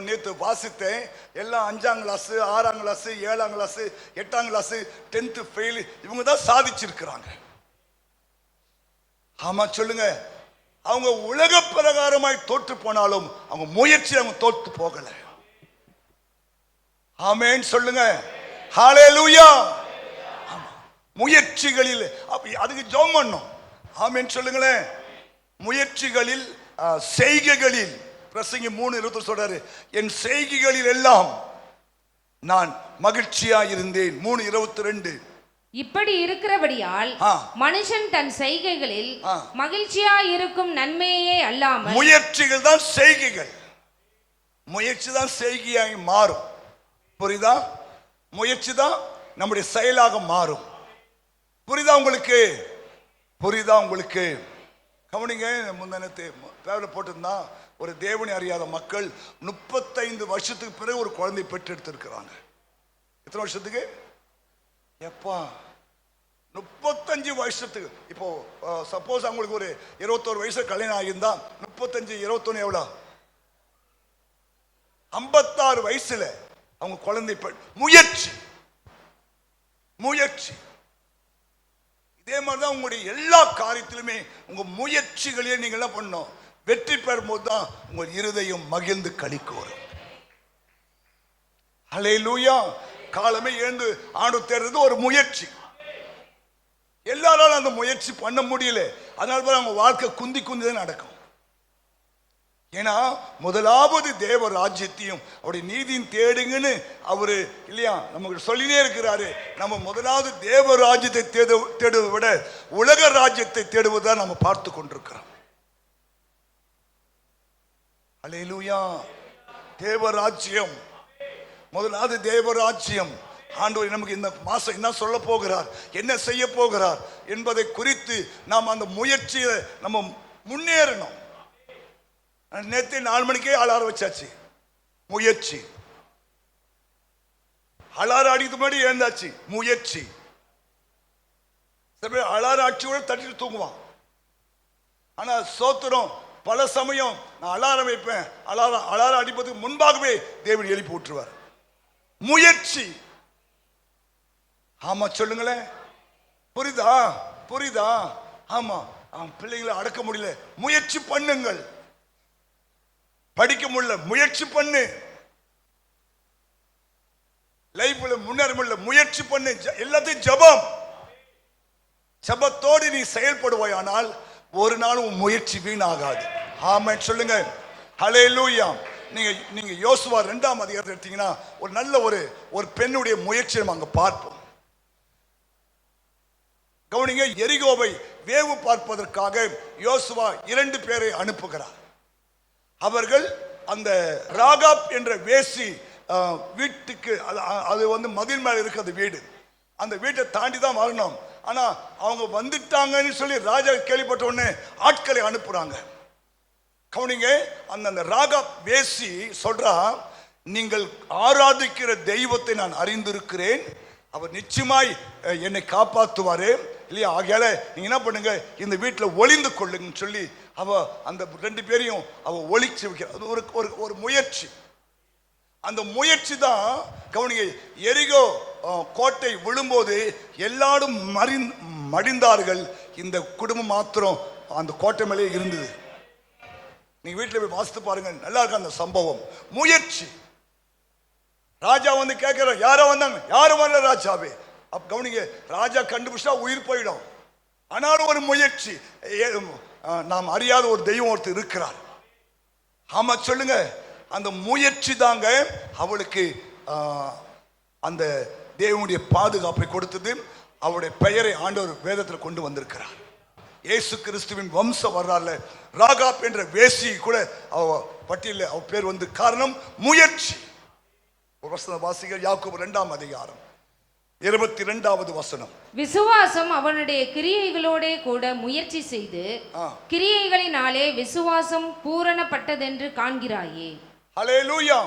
S1: நேற்று வாசித்தேன். எல்லாம் 5ஆம் கிளாஸ், 6ஆம் கிளாஸ், 7ஆம் கிளாஸ், 8ஆம் கிளாஸ், 10th ஃபெயில், இவங்க தான் சாதிச்சிருக்கிறாங்க. ஆமா சொல்லுங்க. அவங்க உலக பிரகாரமாய் தோற்று போனாலும் அவங்க முயற்சி அவங்க தோற்று போகல. ஆமென் சொல்லுங்க. ஹalleluya. முயற்சிகளில் அதுக்கு ஜெபம் பண்ணணும். ஆமென் சொல்லுங்களேன். முயற்சிகளில் செய்கைகளில் பிரசங்கி 3:20 சொல்றாரு, என் செய்கைகளில் எல்லாம் நான் மகிழ்ச்சியா இருந்தேன். 3:22.
S2: இப்படி இருக்கிறபடியால் மனுஷன் தன் செய்கைகளில் மகிழ்ச்சியா இருக்கும் நன்மையே அல்லாமல்,
S1: முயற்சிகள் தான் செய்கைகள், முயற்சி தான் செய்கையாய் மாறும். புரியுதா? முயற்சி தான் நம்முடைய செயலாக மாறும். புரியுதா உங்களுக்கு? புரியுதா உங்களுக்கு? கவனிங்க. முந்தானத்தை பேப்பர் போட்டிருந்தா ஒரு தேவனை அறியாத மக்கள் 35 வருஷத்துக்கு பிறகு ஒரு குழந்தை பெற்று எடுத்திருக்கிறாங்க. எத்தனை வருஷத்துக்கு? எப்பா 35 வருஷத்துக்கு. இப்போ சப்போஸ் அவங்களுக்கு ஒரு 21 வயசு கல்யாணம் ஆகியிருந்தா 35 21 எவ்வளோ? 56 வயசுல அவங்க குழந்தை முயற்சி முயற்சி. இதே மாதிரிதான் உங்களுடைய எல்லா காரியத்திலுமே உங்க முயற்சிகளையே நீங்க என்ன பண்ணணும்? வெற்றி பெறும் போது தான் உங்க இருதயம் மகிழ்ந்து களிக்கு வரும். ஹல்லேலூயா. காலமே எழுந்து ஆண்டு தேடுறது ஒரு முயற்சி. எல்லாராலும் அந்த முயற்சி பண்ண முடியல. அதனால அவங்க வாழ்க்கை குந்தி தான் நடக்கும். ஏன்னா முதலாவது தேவ ராஜ்யத்தையும் அவருடைய நீதியும் தேடுங்கன்னு அவரு இல்லையா நமக்கு சொல்லினே இருக்கிறாரு. நம்ம முதலாவது தேவ ராஜ்யத்தை தேடுவதை விட உலக ராஜ்யத்தை தேடுவதை நம்ம பார்த்து கொண்டிருக்கிறோம். அல்லேலூயா. தேவராஜ்யம், முதலாவது தேவராஜ்யம். ஆண்டவர் நமக்கு இந்த மாசம் என்ன சொல்ல போகிறார், என்ன செய்ய போகிறார் என்பதை குறித்து நாம் அந்த முயற்சியை நம்ம முன்னேறணும். நேற்று 4 மணிக்கே அலாரம் வச்சாச்சு. முயற்சி. அலாரம் அடிக்கு முன்னாடி எழுந்தாச்சு. முயற்சி. சில பேர் அலாரம் அடிச்சோட தட்டிட்டு தூங்குவான். ஆனா சோத்திரம் பல சமயம் நான் அலாரம் வைப்பேன், அலாரம் அடிப்பதுக்கு முன்பாகவே தேவன் எழுப்பி விட்டுருவார். முயற்சி. ஆமா சொல்லுங்களேன். புரியுதா? புரியுதா? ஆமா. பிள்ளைங்களை அடக்க முடியல, முயற்சி பண்ணுங்கள். படிக்க முடியல, முயற்சி பண்ணு. லைஃப்ல முன்னேற முடியல, முயற்சி பண்ணு. எல்லாத்தையும் ஜெபம். ஜெபத்தோடு நீ செயல்படுவாயானால் ஒரு நாள் உன் முயற்சி வீணாகாது. ஆமென் சொல்லுங்க. ஹல்லேலூயா. நீங்க யோசுவா 2ஆம் அதிகாரத்தை எடுத்தீங்கன்னா ஒரு நல்ல ஒரு பெண்ணுடைய முயற்சியை நம்ம அங்க பார்ப்போம். கவனிங்க. எரிகோவை வேவு பார்ப்பதற்காக யோசுவா 2 பேரை அனுப்புகிறார். அவர்கள் அந்த ராகாப் என்ற வேசி வீட்டுக்கு, அது மதில் மேல இருக்கு அந்த வீடு, அந்த வீட்டை தாண்டி தான் வரணும். ஆனா அவங்க வந்துட்டாங்கன்னு சொல்லி ராஜா கேள்விப்பட்ட உடனே ஆட்களை அனுப்புறாங்க. கவனிங்க. அந்த ராகாப் வேசி சொல்றா, நீங்கள் ஆராதிக்கிற தெய்வத்தை நான் அறிந்திருக்கிறேன், அவர் நிச்சயமாய் என்னை காப்பாற்றுவாரு இல்லையா, ஆகையால நீங்க என்ன பண்ணுங்க, இந்த வீட்டில் ஒளிந்து கொள்ளுங்கன்னு சொல்லி அவ அந்த 2 பேரையும் அவ ஒளிச்சு வைக்கிற. அது ஒரு முயற்சி. அந்த முயற்சி தான். கவனிங்க. எரிகோ கோட்டை விழும்போது எல்லாரும் மடிந்தார்கள், இந்த குடும்பம் மாத்திரம் அந்த கோட்டை மேலே இருந்தது. நீங்க வீட்டில் போய் வாசித்து பாருங்க, நல்லா இருக்கு அந்த சம்பவம். முயற்சி. ராஜா வந்து கேட்கிற, யாரோ வந்தாங்க, யாரும் வரல ராஜாவே. அப்ப கவனிங்க, ராஜா கண்டுபிடிச்சா உயிர் போயிடும். ஆனாலும் ஒரு முயற்சி. நாம் அறியாத ஒரு தெய்வம் ஒருத்தர் இருக்கிறார். ஆமா சொல்லுங்க. அந்த முயற்சி தாங்க அவளுக்கு அந்த தேவனுடைய பாதுகாப்பை கொடுத்தது. அவருடைய பெயரை ஆண்டவர் வேதத்தில் கொண்டு வந்திருக்கிறார். இயேசு கிறிஸ்துவின் வம்ச வரலாறுல ராகாப் என்ற வேசி கூட அவ பட்டியலில் அவ பேர் வந்து காரணம் முயற்சி. வாசிகள் யாக்கோபு 2ஆம் அதிகாரம் 22வது வசனம்.
S2: விசுவாசம் அவனுடைய கிரியைகளோட கூட முயற்சி செய்து கிரியைகளினாலே விசுவாசம் பூரணப்பட்டதென்று காண்கிறாயே.
S1: ஹல்லேலூயா.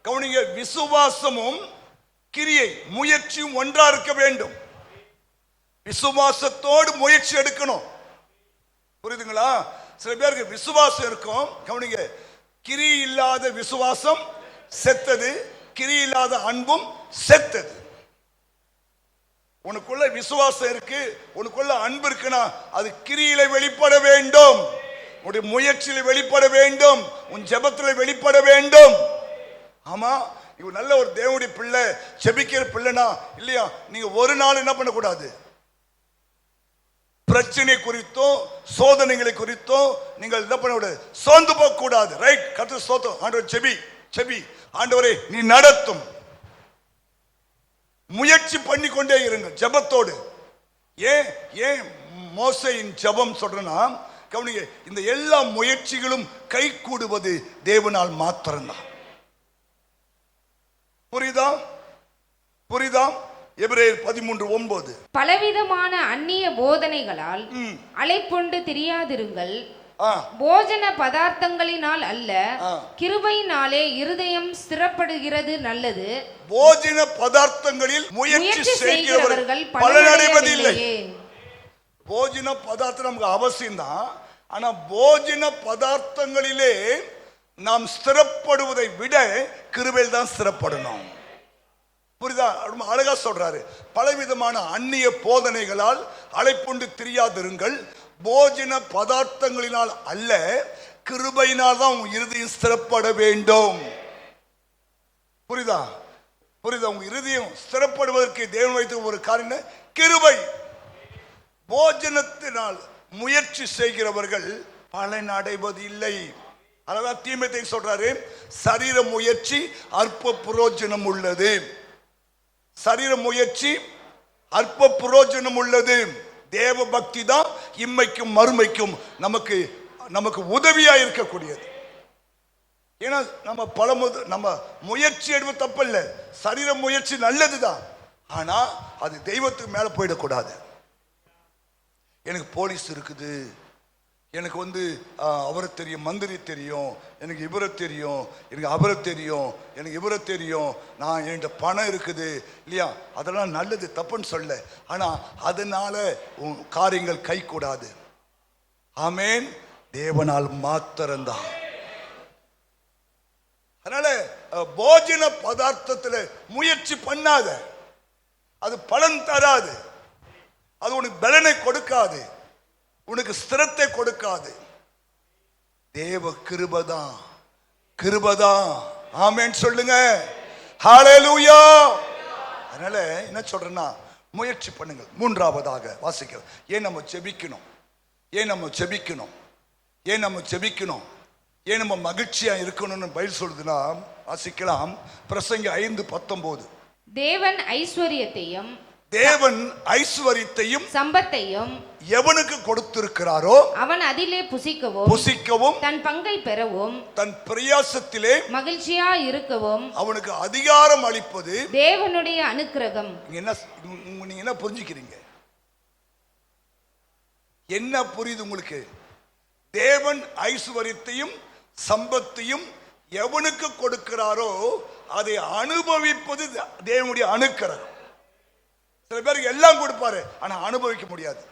S1: கவனிங்க. விசுவாசமும் கிரியை முயற்சியும் ஒன்றா இருக்க வேண்டும். விசுவாசத்தோடு முயற்சி எடுக்கணும். புரியுதுங்களா? சில பேருக்கு விசுவாசம் இருக்கும். கவனிங்க. கிரி இல்லாத விசுவாசம் செத்தது, கிரி இல்லாத அன்பும் செத்தது. உனக்குள்ள விசுவாசம் இருக்கு, உனக்குள்ள அன்பு இருக்குன்னா அது கிரியில வெளிப்பட வேண்டும், உன்னுடைய முயற்சியில வெளிப்பட வேண்டும், உன் ஜெபத்துல வெளிப்பட வேண்டும். ஆமா, இவன் நல்ல ஒரு தேவனுடைய பிள்ளை, ஜெபிக்கிற பிள்ளைனா இல்லையா, நீங்க ஒரு நாள் என்ன பண்ணக்கூடாது, பிரச்சனை குறித்தோ சோதனைகளை குறித்தோ நீங்கள் என்ன பண்ணக்கூடாது, சோர்ந்து போக கூடாது. ரைட், கர்த்தர் ஸ்தோத்திரம். ஆண்டவர் செபி ஆண்டவரே நீ நடத்தும், முயற்சி பண்ணி கொண்டே இருங்க ஜெபத்தோடு. ஏன் மோசேயின் ஜெபம் சொல்றேன்னா, கவனிங்க, இந்த எல்லா முயற்சிகளும் கை கூடுவது தேவனால் மாத்திரம்தான். புரியுதா? எபிரேயர் 13:9.
S2: பலவிதமான அந்நிய போதனைகளால் அலைப்புண்டு திரியாதிருங்கள், போஜன பதார்த்தங்களினால் அல்ல, கிருபையினாலே இருதயம் ஸ்திரப்படுகிறது நல்லது.
S1: போஜன பதார்த்தங்களில் முயற்சி செய்கிறவர்கள் பலனடைவதில்லை. போஜன பதார்த்தம் நமக்கு அவசியம் தான், ஆனா போஜன பதார்த்தங்களிலே நாம் ஸ்திரப்படுவதை விட கிருபையில் தான் ஸ்திரப்படணும். புரியுதா? ரொம்ப அழகா சொல்றாரு. பலவிதமான அந்நிய போதனைகளால் அலைப்புண்டு திரியாதிருங்கள், போஜன பதார்த்தங்களினால் அல்ல, கிருபையினால் தான் உங்க இருதயம் ஸ்திரப்பட வேண்டும். புரியுதா? உங்க இருதயம் ஸ்திரப்படுவதற்கு தேவன் வைத்த ஒரு காரியம் கிருபை. போஜனத்தினால் முயற்சி செய்கிறவர்கள் பலன் அடைவது இல்லை. அதான் தீமோத்தேயுக்கு சொல்றாரு, சரீர முயற்சி அற்ப புரோஜனம் உள்ளது. சரீர முயற்சி அற்ப புரோஜனம் உள்ளது. தேவ பக்தி தான் இம்மைக்கும் மறுமைக்கும் நமக்கு உதவியா இருக்கக்கூடியது. ஏன்னா நம்ம முயற்சி எடுப்பது தப்பில்லை, சரீர முயற்சி நல்லதுதான், ஆனா அது தெய்வத்துக்கு மேல போயிடக்கூடாது. எனக்கு போலீஸ் இருக்குது, எனக்கு அவரை தெரியும், மந்திரி தெரியும், எனக்கு இவரை தெரியும், எனக்கு அவரை தெரியும், எனக்கு இவரை தெரியும், நான் என்கிட்ட பணம் இருக்குது இல்லையா, அதெல்லாம் நல்லது, தப்புன்னு சொல்ல, ஆனா அதனால காரியங்கள் கை கூடாது. ஆமென். தேவனால் மாத்திரம்தான். அதனால போஜன பதார்த்தத்தில் முயற்சி பண்ணாத, அது பலன் தராது, அது உனக்கு பலனை கொடுக்காது, உனக்கு ஸ்திரத்தை கொடுக்காது. தேவ கிருபைதான். ஆமென் சொல்லுங்க. ஹல்லேலூயா. அதனால என்ன சொல்றேன்னா, முயற்சி பண்ணுங்கள். மூன்றாவதாக வாசிக்கிறோம், ஏன் நம்ம ஜெபிக்கணும், ஏன் நம்ம மகிழ்ச்சியா இருக்கணும்னு பைபிள் சொல்லுதுன்னா, வாசிக்கலாம். பிரசங்கி 5:19. தேவன் ஐஸ்வரியத்தையும்
S2: சம்பத்தையும்
S1: எவனுக்கு கொடுத்திருக்கிறாரோ
S2: அவன் அதிலே புசிக்கவும் தன் பங்கை பெறவும்
S1: தன் பிரயாசத்திலே
S2: மகிழ்ச்சியா இருக்கவும்
S1: அவனுக்கு அதிகாரம் அளிப்பது
S2: தேவனுடைய அனுக்கிரகம்.
S1: நீங்க என்ன புரிஞ்சுக்கிறீங்க? என்ன புரியுது உங்களுக்கு? தேவன் ஐஸ்வரியத்தையும் சம்பத்தையும் எவனுக்கு கொடுக்கிறாரோ அதை அனுபவிப்பது தேவனுடைய அனுக்கிரகம். சில பேருக்கு எல்லாம் கொடுப்பாரு, ஆனா அனுபவிக்க முடியாது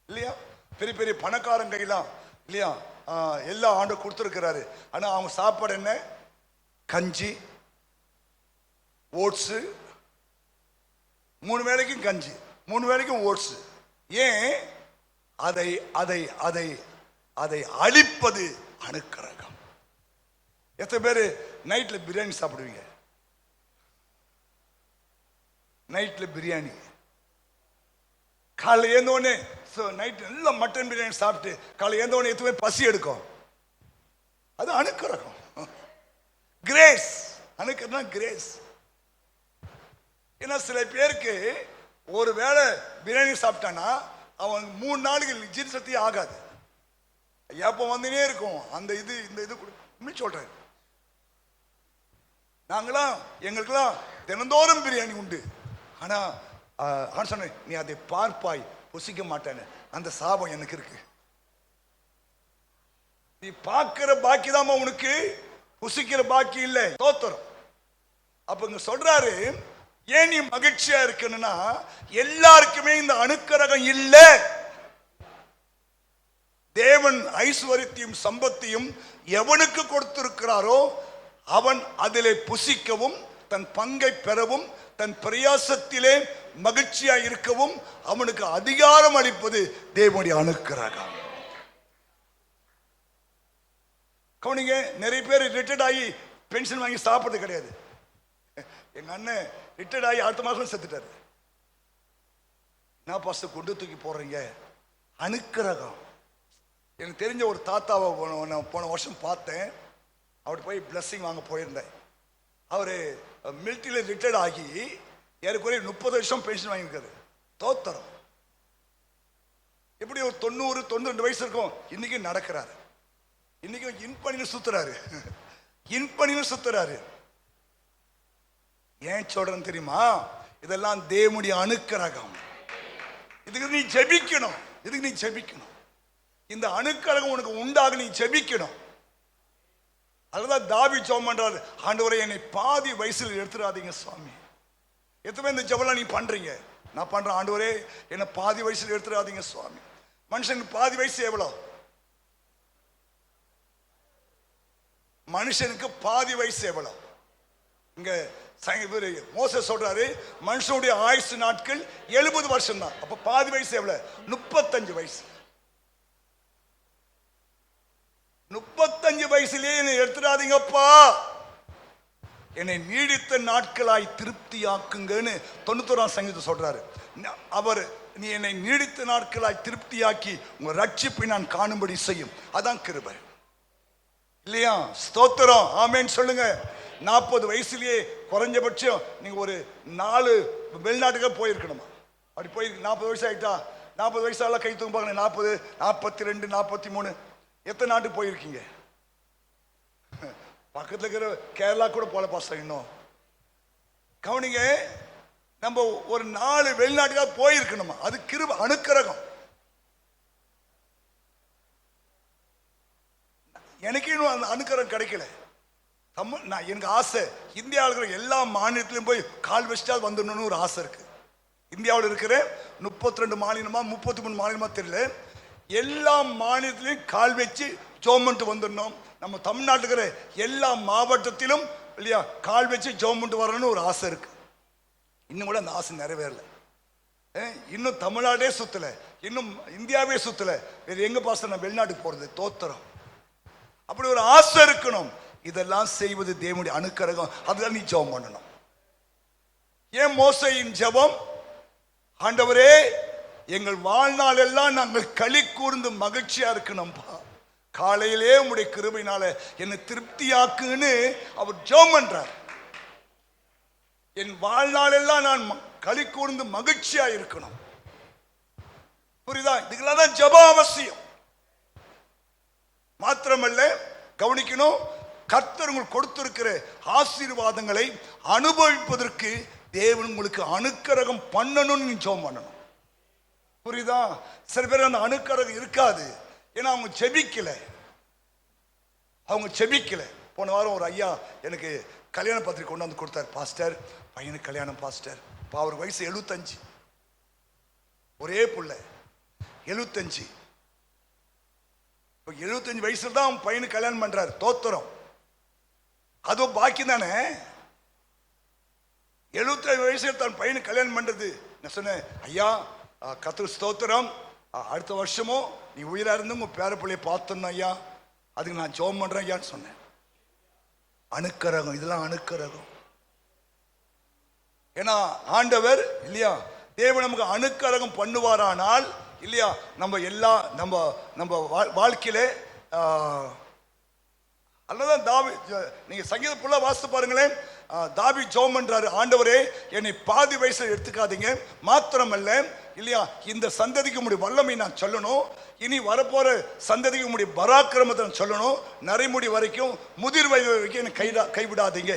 S1: இல்லையா? பெரிய பெரிய பணக்காரங்க கையெல்லாம் இல்லையா, எல்லா ஆண்டும் கொடுத்துருக்கிறாரு, ஆனா அவங்க சாப்பாடு என்ன? கஞ்சி, ஓட்ஸு, 3 வேளைக்கும் கஞ்சி, 3 வேளைக்கும் ஓட்ஸு. ஏன்? அதை அதை அதை அதை அழிப்பது அனுக்கிரகம். எத்தனை பேர் நைட்ல பிரியாணி சாப்பிடுவீங்க? நைட்ல பிரியாணி, காலை ஏந்தோடனே நைட் நல்லா மட்டன் பிரியாணி சாப்பிட்டு காலை ஏந்தோடனே எத்தனை பசி எடுக்கும்? அது அனுக்கிரகம், கிரேஸ். அனுக்கிரகம் கிரேஸ். ஏன்னா சில பேருக்கு ஒரு வேளை பிரியாணி சாப்பிட்டானா அவன் 3 நாளுக்கு ஜீரணசக்தி ஆகாது, எப்ப வந்துனே இருக்கும். அந்த இந்த இது சொல்றேன். எங்களுக்கெல்லாம் தினந்தோறும் பிரியாணி உண்டு, ஆனா சொன்ன நீ அதை பார்ப்பாய், புசிக்க மாட்டேன்னு. அந்த சாபம் எனக்கு இருக்கு. நீ பார்க்கிற பாக்கி தான் உனக்கு, புசிக்கிற பாக்கி இல்லை. தோத்துறோம். அப்ப இங்க சொல்றாரு, ஏன் நீ மகிழ்ச்சியா இருக்கணும்னா, எல்லாருக்குமே இந்த அனுக்கிரகம் இல்லை. தேவன் ஐஸ்வரியத்தையும் சம்பத்தையும் எவனுக்கு கொடுத்திருக்கிறாரோ அவன் அதிலே புசிக்கவும் தன் பங்கை பெறவும் தன் பிரயாசத்திலே மகிழ்ச்சியா இருக்கவும் அவனுக்கு அதிகாரம் அளிப்பது தேவனுடைய அனுக்கிரகம். கவனிங்க, நிறைய பேர் ரிட்டையர்ட் ஆகி பென்ஷன் வாங்கி சாப்பிடுறது கிடையாது. எங்க அண்ணன் ரிட்டையர்ட் ஆகி அடுத்த மாசம் செத்துட்டாரு. நான் பாஸ்டர் கொண்டு தூக்கி போடுறீங்க, அனுக்கிரகம். எனக்கு தெரிஞ்ச ஒரு தாத்தாவை போன வருஷம் பார்த்தேன். அவர்கிட்ட போய் பிளஸ்ஸிங் வாங்க போயிருந்தேன். அவர் மிலிட்டரியில் ரிட்டையர்ட் ஆகி ஏறக்குறைய 30 வருஷம் பென்ஷன் வாங்கியிருக்காரு. தோத்தரம். எப்படி ஒரு 90-92 வயசு இருக்கும். இன்னைக்கு நடக்கிறாரு. இன்னைக்கு இன்பணின்னு சுத்துறாரு. இன்பணின்னு சுத்துறாரு. ஏன் சொல்றேன்னு தெரியுமா? இதெல்லாம் தேவனுடைய அனுக்கிரகம். இதுக்கு நீ ஜெபிக்கணும். இதுக்கு நீ ஜெபிக்கணும். இந்த அனுக்கிரகம் உனக்கு உண்டாக நீ ஜெபிக்கணும். அதுதான் தாவீது ஜெபம் பண்றாரு, ஆண்டவரே என்னை பாதி வயசுல எடுத்துடாதீங்க சுவாமி. எத்தனை இந்த ஜெபம்லாம் நீ பண்றீங்க? நான் பண்றேன், ஆண்டவரே என்னை பாதி வயசுல எடுத்துடாதீங்க சுவாமி. மனுஷனுக்கு பாதி வயசு எவ்வளவு? மனுஷனுக்கு பாதி வயசு எவ்வளவு? இங்க மோசேஸ் சொல்றாரு, மனுஷனுடைய ஆயுசு நாட்கள் 70 வருஷம் தான். அப்ப பாதி வயசு எவ்வளவு? 35 வயசு. 35 வயசுலயே என்னை எடுத்துடாதீங்கப்பா, என்னை நீடித்த நாட்களாய் திருப்தியாக்குங்கன்னு 91ஆம் சங்கீதம் சொல்றாரு. அவர் நீ என்னை நீடித்த நாட்களாய் திருப்தியாக்கி உங்க ரட்சிப்பை நான் காணும்படி செய்யும். அதான் கிருபை இல்லையா? ஸ்தோத்திரம், ஆமென் சொல்லுங்க. 40 வயசுலயே குறைஞ்சபட்சம் நீங்க ஒரு 4 வெளிநாட்டுக்கு போயிருக்கணுமா? அப்படி போய் 40 வயசு ஆயிட்டா, 40 வயசால கை தூங்க பாருங்க. 40, 42, 43 எத்தனை நாட்டுக்கு போயிருக்கீங்க? பக்கத்துல இருக்கிற கேரளா கூட போல பாஸ்டர். இன்னும் கவனிங்க, நம்ம ஒரு 4 வெளிநாட்டுக்காக போயிருக்கணுமா? அது கிருபை, அனுக்கிரகம். எனக்கு இன்னும் அந்த அனுக்கிரகம் கிடைக்கல. நான் எனக்கு ஆசை, இந்தியாவில் இருக்கிற எல்லா மாநிலத்திலும் போய் கால் வச்சுட்டா வந்துடணும்னு ஒரு ஆசை இருக்கு. இந்தியாவில் இருக்கிற 32 மாநிலமா 33 மாநிலமா தெரியல, எல்லா மாநிலத்திலையும் கால் வச்சு ஜோமெண்ட் வந்துடணும். நம்ம தமிழ்நாட்டில் இருக்கிற எல்லா மாவட்டத்திலும் இல்லையா கால் வச்சு ஜோமெண்ட் வரணும்னு ஒரு ஆசை இருக்கு. இன்னும் கூட அந்த ஆசை நிறைவேறல. இன்னும் தமிழ்நாடே சுத்தல, இன்னும் இந்தியாவே சுத்தல. வேற எங்க பாச நான் வெளிநாட்டுக்கு போறது? தோத்திரம். அப்படி ஒரு ஆசை இருக்கணும். இதெல்லாம் செய்வது தேவனுடைய அனுக்கிரகம். அதுதான் நீ ஜெபம் பண்ணணும். ஏன் மோசேயின் ஜெபம்? ஆண்டவரே எங்கள் வாழ்நாள் எல்லாம் நாங்கள் களி கூர்ந்து மகிழ்ச்சியா இருக்கணும்பா, காலையிலே உம்முடைய கிருபையினால என்னை திருப்தியாக்குன்னு அவர் ஜெபம் பண்றார். என் வாழ்நாள் எல்லாம் நான் களி கூர்ந்து மகிழ்ச்சியா இருக்கணும். புரியுதா? இதுக்கெல்லாம் தான் ஜெபம் அவசியம். மாத்திரமல்ல, கவனிக்கணும், கர்த்தர் உங்களுக்கு கொடுத்திருக்கிற ஆசீர்வாதங்களை அனுபவிப்பதற்கு தேவன் உங்களுக்கு அனுக்கிரகம் பண்ணணும்னு நீ ஜெபம் பண்ணணும். புரியுதா? சில பேர் அந்த அனுக்கிரகம் இருக்காது, ஏன்னா அவங்க செபிக்கல. போன வாரம் ஒரு ஐயா எனக்கு கல்யாண பத்திரிக்கை கொண்டு வந்து கொடுத்தார். பாஸ்டர், பையனுக்கு கல்யாணம் பாஸ்டர். இப்போ அவர் வயசு 75, ஒரே புள்ள 75. இப்போ 75 வயசுல தான் அவன் பையனுக்கு கல்யாணம் பண்றாரு. தோத்திரம். அதுவும் பாக்கி தானே. 75 வயசுல தன் பையனுக்கு கல்யாணம் பண்றது. நான் சொன்னேன், ஐயா கர்த்தருக்கு ஸ்தோத்திரம், அடுத்த வருஷமும் நீ உயிரா இருந்து உங்க பேர பிள்ளைய பார்த்தோம் ஐயா, அதுக்கு நான் ஜெபம் பண்றேன் ஐயான்னு சொன்னேன். அனுக்கிரகம், இதெல்லாம் அனுக்கிரகம். ஏன்னா ஆண்டவர் இல்லையா, தேவன் நமக்கு அனுக்கிரகம் பண்ணுவாரானால் இல்லையா, நம்ம எல்லா நம்ம வாழ்க்கையிலே அல்லதான் நீங்க சங்கீதம் ஃபுல்லா வாசித்து பாருங்களேன். தாவீது ஜெபம் பண்றாரு, ஆண்டவரே என்னை பாதி வயசுல எடுத்துக்காதீங்க, மாத்திரமல்ல இல்லையா இந்த சந்ததிக்கு உம்முடைய வல்லமை நான் சொல்லணும், இனி வரப்போற சந்ததிக்கு உம்முடைய பராக்கிரமத்தை நான் சொல்லணும், நரைமுடி வரைக்கும் முதிர் வயது வரைக்கும் என்னை கைவிடாதீங்க.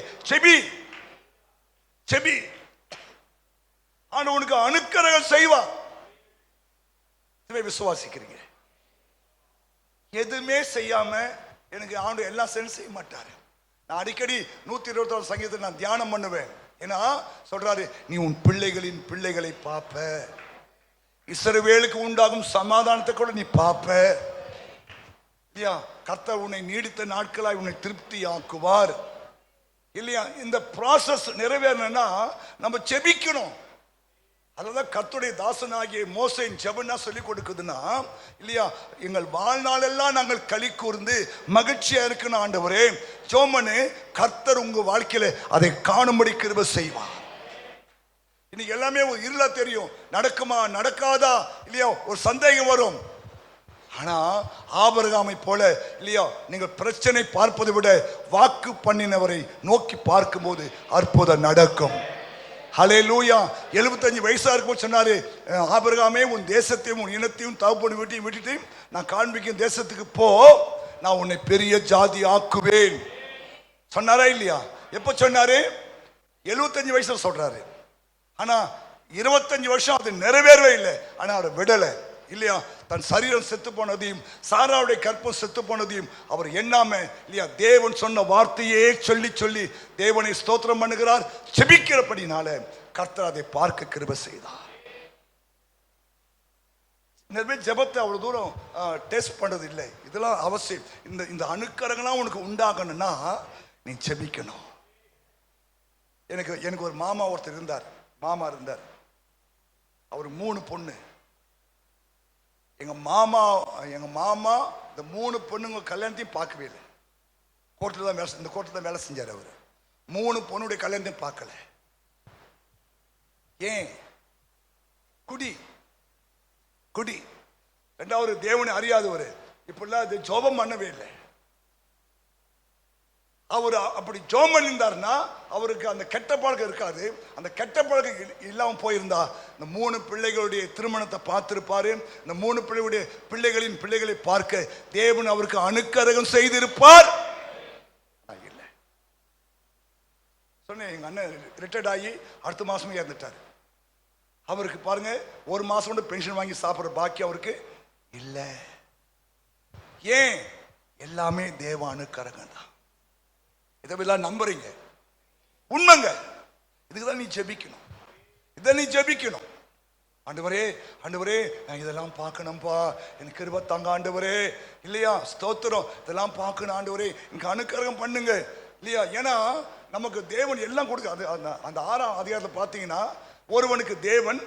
S1: செபி ஆண்டவனுக்கு அனுக்கிரகம் செய்வான். விசுவாசிக்கிறீங்க? எதுவுமே செய்யாம எனக்கு ஆண்டு எல்லாம் செய்ய மாட்டாரு. நான் அடிக்கடி 126 சங்கீதத்தை நான் தியானம் பண்ணுவேன். ஏன்னா சொல்றாரு, நீ உன் பிள்ளைகளின் பிள்ளைகளை பார்ப்ப, இஸ்ரவேலுக்கு உண்டாகும் சமாதானத்தை கூட நீ பார்ப்ப. கர்த்தர் உன்னை நீடித்த நாட்களாய் உன்னை திருப்தி ஆக்குவார் இல்லையா? இந்த ப்ராசஸ் நிறைவேறணும்னா நம்ம ஜெபிக்கணும். அதான் கர்த்தருடைய தாசனாகிய மோசேயின் ஜெபம்னா சொல்லி கொடுக்குதுன்னா, இல்லையா, எங்கள் வாழ்நாளெல்லாம் நாங்கள் களி கூர்ந்து மகிழ்ச்சியா இருக்கணும் ஆண்டவரே. ஜோமனு கர்த்தர் உங்க வாழ்க்கையில அதை காணும்படி கிருபை செய்வார். இன்னைக்கு எல்லாமே ஒரு இருளா தெரியும், நடக்குமா நடக்காதா இல்லையா, ஒரு சந்தேகம் வரும். ஆனா ஆபிரகாமை போல இல்லையா, நீங்கள் பிரச்சனை பார்ப்பதை விட வாக்கு பண்ணினவரை நோக்கி பார்க்கும்போது அற்புதம் நடக்கும். ஹல்லேலூயா. 75 வயசா இருக்கும் சொன்னாரு, ஆபிரகாமே உன் தேசத்தையும் உன் இனத்தையும் தகப்பன் வீட்டையும் விட்டுட்டு நான் காண்பிக்கும் தேசத்துக்கு போ, நான் உன்னை பெரிய ஜாதி ஆக்குவேன் சொன்னாரா இல்லையா? எப்ப சொன்னாரு? 75 வயசுல சொல்றாரு. ஆனா 25 வருஷம் அது நிறைவேறவே இல்லை. ஆனா அவரை விடலை இல்லையா? தன் சரீரம் செத்து போனதையும் சாராவுடைய கற்பம் செத்து போனதையும் அவர் எண்ணாம இல்லையா, தேவன் சொன்ன வார்த்தையே சொல்லி சொல்லி தேவனை ஸ்தோத்திரம் பண்ணுகிறார். ஜெபிக்கிறபடினால கர்த்தர் அதை பார்க்க கிருபை செய்தார். நிறைய ஜெபத்தை அவ்வளவு தூரம் டெஸ்ட் பண்றது இல்லை, இதெல்லாம் அவசியம். இந்த அணுக்கரங்களாம் உனக்கு உண்டாகணும்னா நீ ஜெபிக்கணும். எனக்கு ஒரு மாமா ஒருத்தர் இருந்தார். அவர் 3 பொண்ணு. எங்க மாமா இந்த 3 பொண்ணுங்க கல்யாணத்தையும் பார்க்கவே இல்லை. இந்த கோர்ட்டில் தான் வேலை செஞ்சார் அவர். 3 பொண்ணுடைய கல்யாணத்தையும் பார்க்கல. ஏன்? குடி. ரெண்டாவது தேவனை அறியாதவர். இப்பெல்லாம் அது ஜோபம் பண்ணவே இல்லை. அவர் அப்படி ஜோம் பண்ணியிருந்தாருன்னா அவருக்கு அந்த கெட்ட பழக்கம் இருக்காது. அந்த கெட்ட பழக்கம் இல்லாமல் போயிருந்தா இந்த 3 பிள்ளைகளுடைய திருமணத்தை பார்த்திருப்பாரு. இந்த 3 பிள்ளைகளுடைய பிள்ளைகளின் பிள்ளைகளை பார்க்க தேவன் அவருக்கு அனுக்கிரகம் செய்திருப்பார். இல்லை சொன்னேன், எங்க அண்ணன் ரிட்டையர்ட் ஆகி அடுத்த மாசமே இறந்துட்டாரு. அவருக்கு பாருங்க 1 மாசம் கூட பென்ஷன் வாங்கி சாப்பிட்ற பாக்கி அவருக்கு இல்லை. ஏன்? எல்லாமே தேவ அனுக்கிரகம் தான். இதெல்லாம் நம்புறீங்க, உண்மைங்க. இதுக்குதான் நீ ஜெபிக்கணும். ஆண்டவரே நான் இதெல்லாம் பார்க்கணும்பா, எனக்கு கிருபை தாங்க ஆண்டவரே இல்லையா, ஸ்தோத்திரம், இதெல்லாம் பார்க்கணும் ஆண்டவரே, எனக்கு அனுக்கிரகம் பண்ணுங்க இல்லையா. ஏன்னா நமக்கு தேவன் எல்லாம் கொடுக்க. அந்த 6ஆம் அதிகாரத்தில் பார்த்தீங்கன்னா, ஒருவனுக்கு தேவன்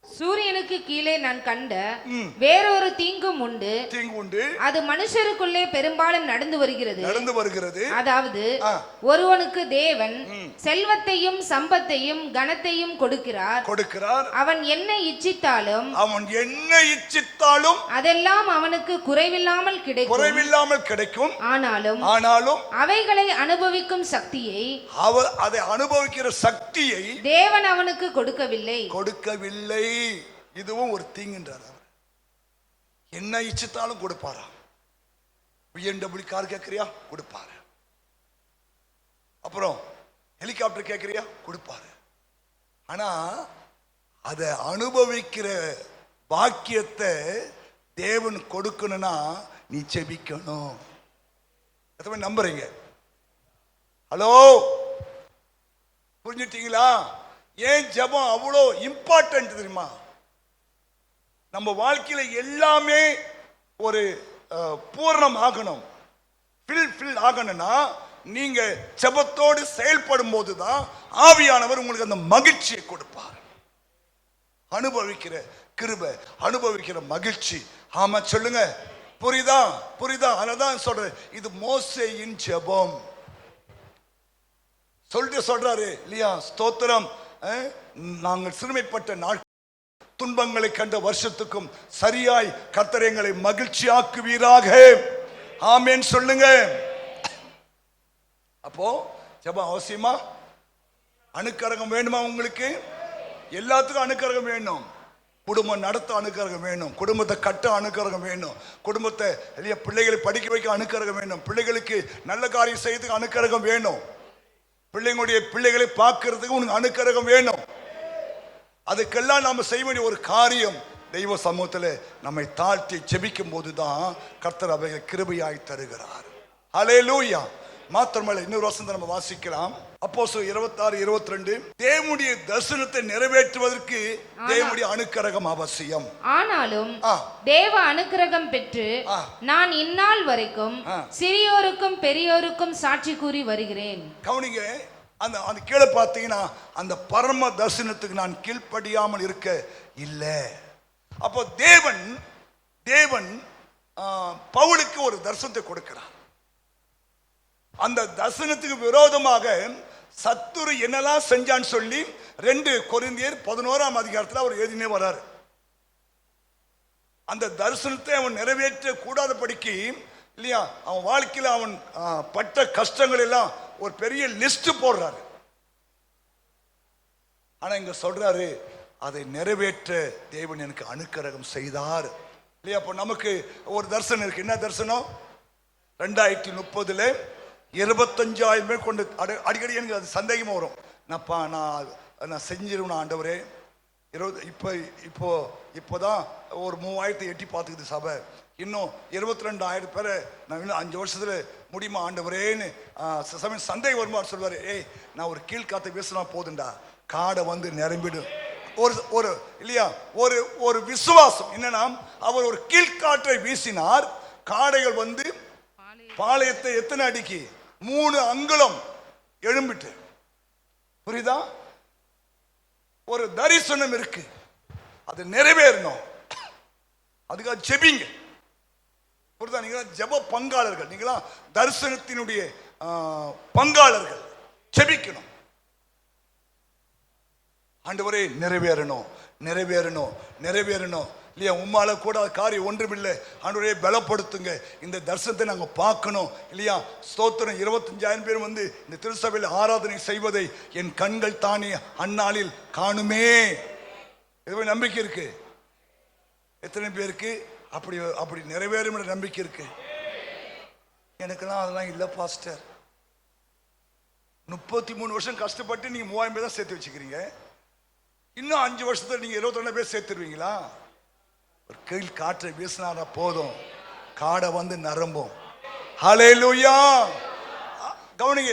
S2: சூரியனுக்கு கீழே நான் கண்ட வேறொரு தீங்கும் உண்டு, அது மனுஷருக்குள்ளே பெரும்பாலும் நடந்து வருகிறது. அதாவது ஒருவனுக்கு தேவன் செல்வத்தையும் சம்பத்தையும் கனத்தையும் கொடுக்கிறார். அவன் என்ன இச்சித்தாலும் அதெல்லாம் அவனுக்கு குறைவில்லாமல் கிடைக்கும். ஆனாலும் அவைகளை அனுபவிக்கும் சக்தியை தேவன் அவனுக்கு கொடுக்கவில்லை.
S1: இதுவும் ஒரு தீங்குன்றார். என்ன இச்சித்தாலும் கொடுப்பாரா? BMW கார் கேட்கறியா? கொடுப்பாரு. அப்புறம் ஹெலிகாப்டர் கேட்கறியா? கொடுப்பாரு. ஆனா அதை அனுபவிக்கிற பாக்கியத்தை தேவன் கொடுக்கணும்னா நீ ஜெபிக்கணும். எத்தனை நம்புறீங்க? ஹலோ, புரிஞ்சுட்டீங்களா? ஏன் ஜெபம் அவ்வளோ இம்பார்ட்டன்ட் தெரியுமா? நம்ம வாழ்க்கையில எல்லாமே ஒரு பூர்ணம் ஆகணும், ஃபில் ஆகணும்னா நீங்க ஜெபத்தோடு செயல்படும் போதுதான் ஆவியானவர் உங்களுக்கு அந்த மகிழ்ச்சியை கொடுப்பார். அனுபவிக்கிற கிருபை, அனுபவிக்கிற மகிழ்ச்சி. ஆமா சொல்லுங்க, புரியுதா? அதனாலதான் சொல்றேன், இது மோசேயின் ஜெபம். சொல்றாரு இல்லையா, ஸ்தோத்திரம், நாங்கள் சிறுமைப்பட்ட நாள் துன்பங்களை கண்ட வருஷத்துக்கும் சரியாய் கர்த்தர் எங்களை மகிழ்ச்சியாக்குவீராக. ஆமென் சொல்லுங்க. அப்போ ஜெபம் அவசியமா? அனுக்கிரகம் வேணுமா உங்களுக்கு? எல்லாத்துக்கும் அனுக்கிரகம் வேணும். குடும்பம் நடத்த அனுக்கிரகம் வேணும், குடும்பத்தை கட்ட அனுக்கிரகம் வேணும், குடும்பத்தை பிள்ளைகளை படிக்க வைக்க அனுக்கிரகம் வேணும், பிள்ளைகளுக்கு நல்ல காரியம் செய்யறதுக்கு அனுக்கிரகம் வேணும், பிள்ளைங்களுடைய பிள்ளைகளை பார்க்கறதுக்கு உனக்கு அனுக்கிரகம் வேணும். அதுக்கெல்லாம் நாம செய்ய வேண்டிய ஒரு காரியம், தெய்வ சமூகத்தில் நம்மை தாழ்த்தி ஜெபிக்கும் போதுதான் கர்த்தர் அவைகளை கிருபையாய் தருகிறார். ஹல்லேலூயா. மாத்திரமல்ல இன்னொரு வசனத்தை நம்ம வாசிக்கலாம். அப்போஸ்தலர் 26:22 தேவனுடைய தரிசனத்தை நிறைவேற்றுவதற்கு தேவனுடைய அனுக்கிரகம் அவசியம்.
S2: ஆனாலும் தேவ அனுக்கிரகம் பெற்று நான் இந்நாள் வரைக்கும் சிறியோருக்கும் பெரியோருக்கும் சாட்சி கூறி வருகிறேன்.
S1: கவனிங்க, அந்த கீழே பார்த்தீங்கன்னா அந்த பரம தரிசனத்துக்கு நான் கீழ்ப்படியாமல் இருக்க இல்லை. அப்போ தேவன் பவுலுக்கு ஒரு தரிசனத்தை கொடுக்கிறார். அந்த தரிசனத்துக்கு விரோதமாக சத்துரு என்னெல்லாம் செஞ்சான்னு சொல்லி 2 கொரிந்தியர் 11 அவர் எழுதினே வராரு. அந்த தரிசனத்தை அவன் நிறைவேற்ற கூடாதபடிக்கு இல்லையா, அவன் வாழ்க்கையில் அவன் பட்ட கஷ்டங்கள் எல்லாம் ஒரு பெரிய லிஸ்ட் போடுறாரு. ஆனா இங்க சொல்றாரு, அதை நிறைவேற்ற தேவன் எனக்கு அனுக்கிரகம் செய்தார் இல்லையா. அப்போ நமக்கு ஒரு தரிசனம் இருக்கு. என்ன தரிசனம்? 2030 25,000 பேர் கொண்டு அடிக்கடி எனக்கு அது சந்தேகமா வரும். நான் செஞ்சிருவேன் ஆண்டவரே. இப்போதான் ஒரு 3,000 எட்டி பார்த்துக்குது சபை. இன்னும் 22,000 பேரை நான் இன்னும் 5 வருஷத்துல முடியுமா ஆண்டவரேன்னு சமயம் சந்தேகம் வருமாறு சொல்வாரு. நான் ஒரு கீழ்காத்தை பேசினா போதுண்டா, காடை வந்து நிரம்பிடும். ஒரு இல்லையா, ஒரு விசுவாசம் என்னன்னா, அவர் ஒரு கீழ்காற்றை வீசினார், காடைகள் வந்து பாளையத்தை எத்தனை அடிக்கு 3 அங்குலம் எழும்பிட்டு. புரியுதா? ஒரு தரிசனம் இருக்கு, அது நிறைவேறணும். அதுக்காக ஜெபிங்க. புரியுதா? நீங்களா ஜெப பங்காளர்கள், நீங்களா தரிசனத்தினுடைய பங்காளர்கள். ஜெபிக்கணும். ஆண்டவரே நிறைவேறணும், நிறைவேறணும், நிறைவேறணும் இல்லையா. உம்மால கூட காரியம் ஒன்றுமில்லை. ஆண்டவரே பலப்படுத்துங்க, இந்த தரிசனத்தை நாங்கள் பார்க்கணும் இல்லையா. ஸ்தோத்திரம். 25,000 பேர் வந்து இந்த திருச்சபையில் ஆராதனை செய்வதை என் கண்கள் தானே அந்நாளில் காணுமே. இது நம்பிக்கை இருக்கு. எத்தனை பேருக்கு அப்படி நிறைவேறும் நம்பிக்கை இருக்கு? எனக்கெல்லாம் அதெல்லாம் இல்லை பாஸ்டர். 33 வருஷம் கஷ்டப்பட்டு நீங்க 3,000 பேர் தான் சேர்த்து வச்சுக்கிறீங்க. இன்னும் 5 வருஷத்துல நீங்க 22 பேர் சேர்த்துருவீங்களா? ஒரு கீழ் காற்றை வீசினாரா போதும், காடை வந்து நரம்பும். ஹல்லேலூயா. கவனிங்க,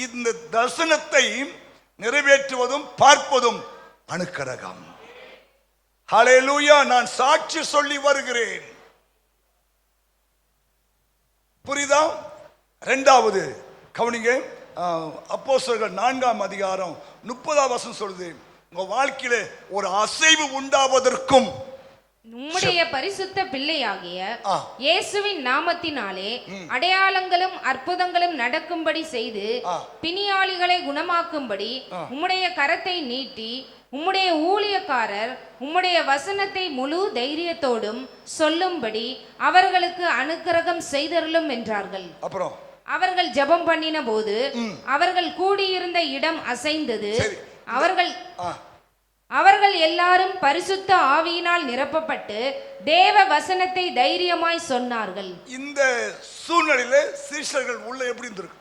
S1: இந்த தரிசனத்தை நிறைவேற்றுவதும் பார்ப்பதும் அனுக்கிரகம். ஹல்லேலூயா. நான் சாட்சி சொல்லி வருகிறேன். புரியுதா? 2வது கவனிங்க, அப்போஸ்தலர்கள் 4ஆம் அதிகாரம் 30ஆம் வசனம் சொல்லுது, உங்க வாழ்க்கையில ஒரு அசைவு உண்டாவதற்கும்
S2: உம்முடைய பரிசுத்த பிள்ளையாகிய இயேசுவின் நாமத்தினாலே அடையாளங்களும் அற்புதங்களும் நடக்கும்படி செய்து பிணியாளிகளை குணமாக்கும்படி உம்முடைய கரத்தை நீட்டி உம்முடைய ஊழியக்காரர் உம்முடைய வசனத்தை முழு தைரியத்தோடும் சொல்லும்படி அவர்களுக்கு அனுக்கிரகம் செய்தருளும் என்றார்கள்.
S1: அப்புறம்
S2: அவர்கள் ஜெபம் பண்ணின போது அவர்கள் கூடியிருந்த இடம் அசைந்தது. அவர்கள் எல்லாரும் பரிசுத்த ஆவியினால் நிரப்பப்பட்டு தேவ வசனத்தை தைரியமாய் சொன்னார்கள்.
S1: இந்த சூழ்நிலையில சீஷர்கள் உள்ள எப்படி இருந்திருக்கு?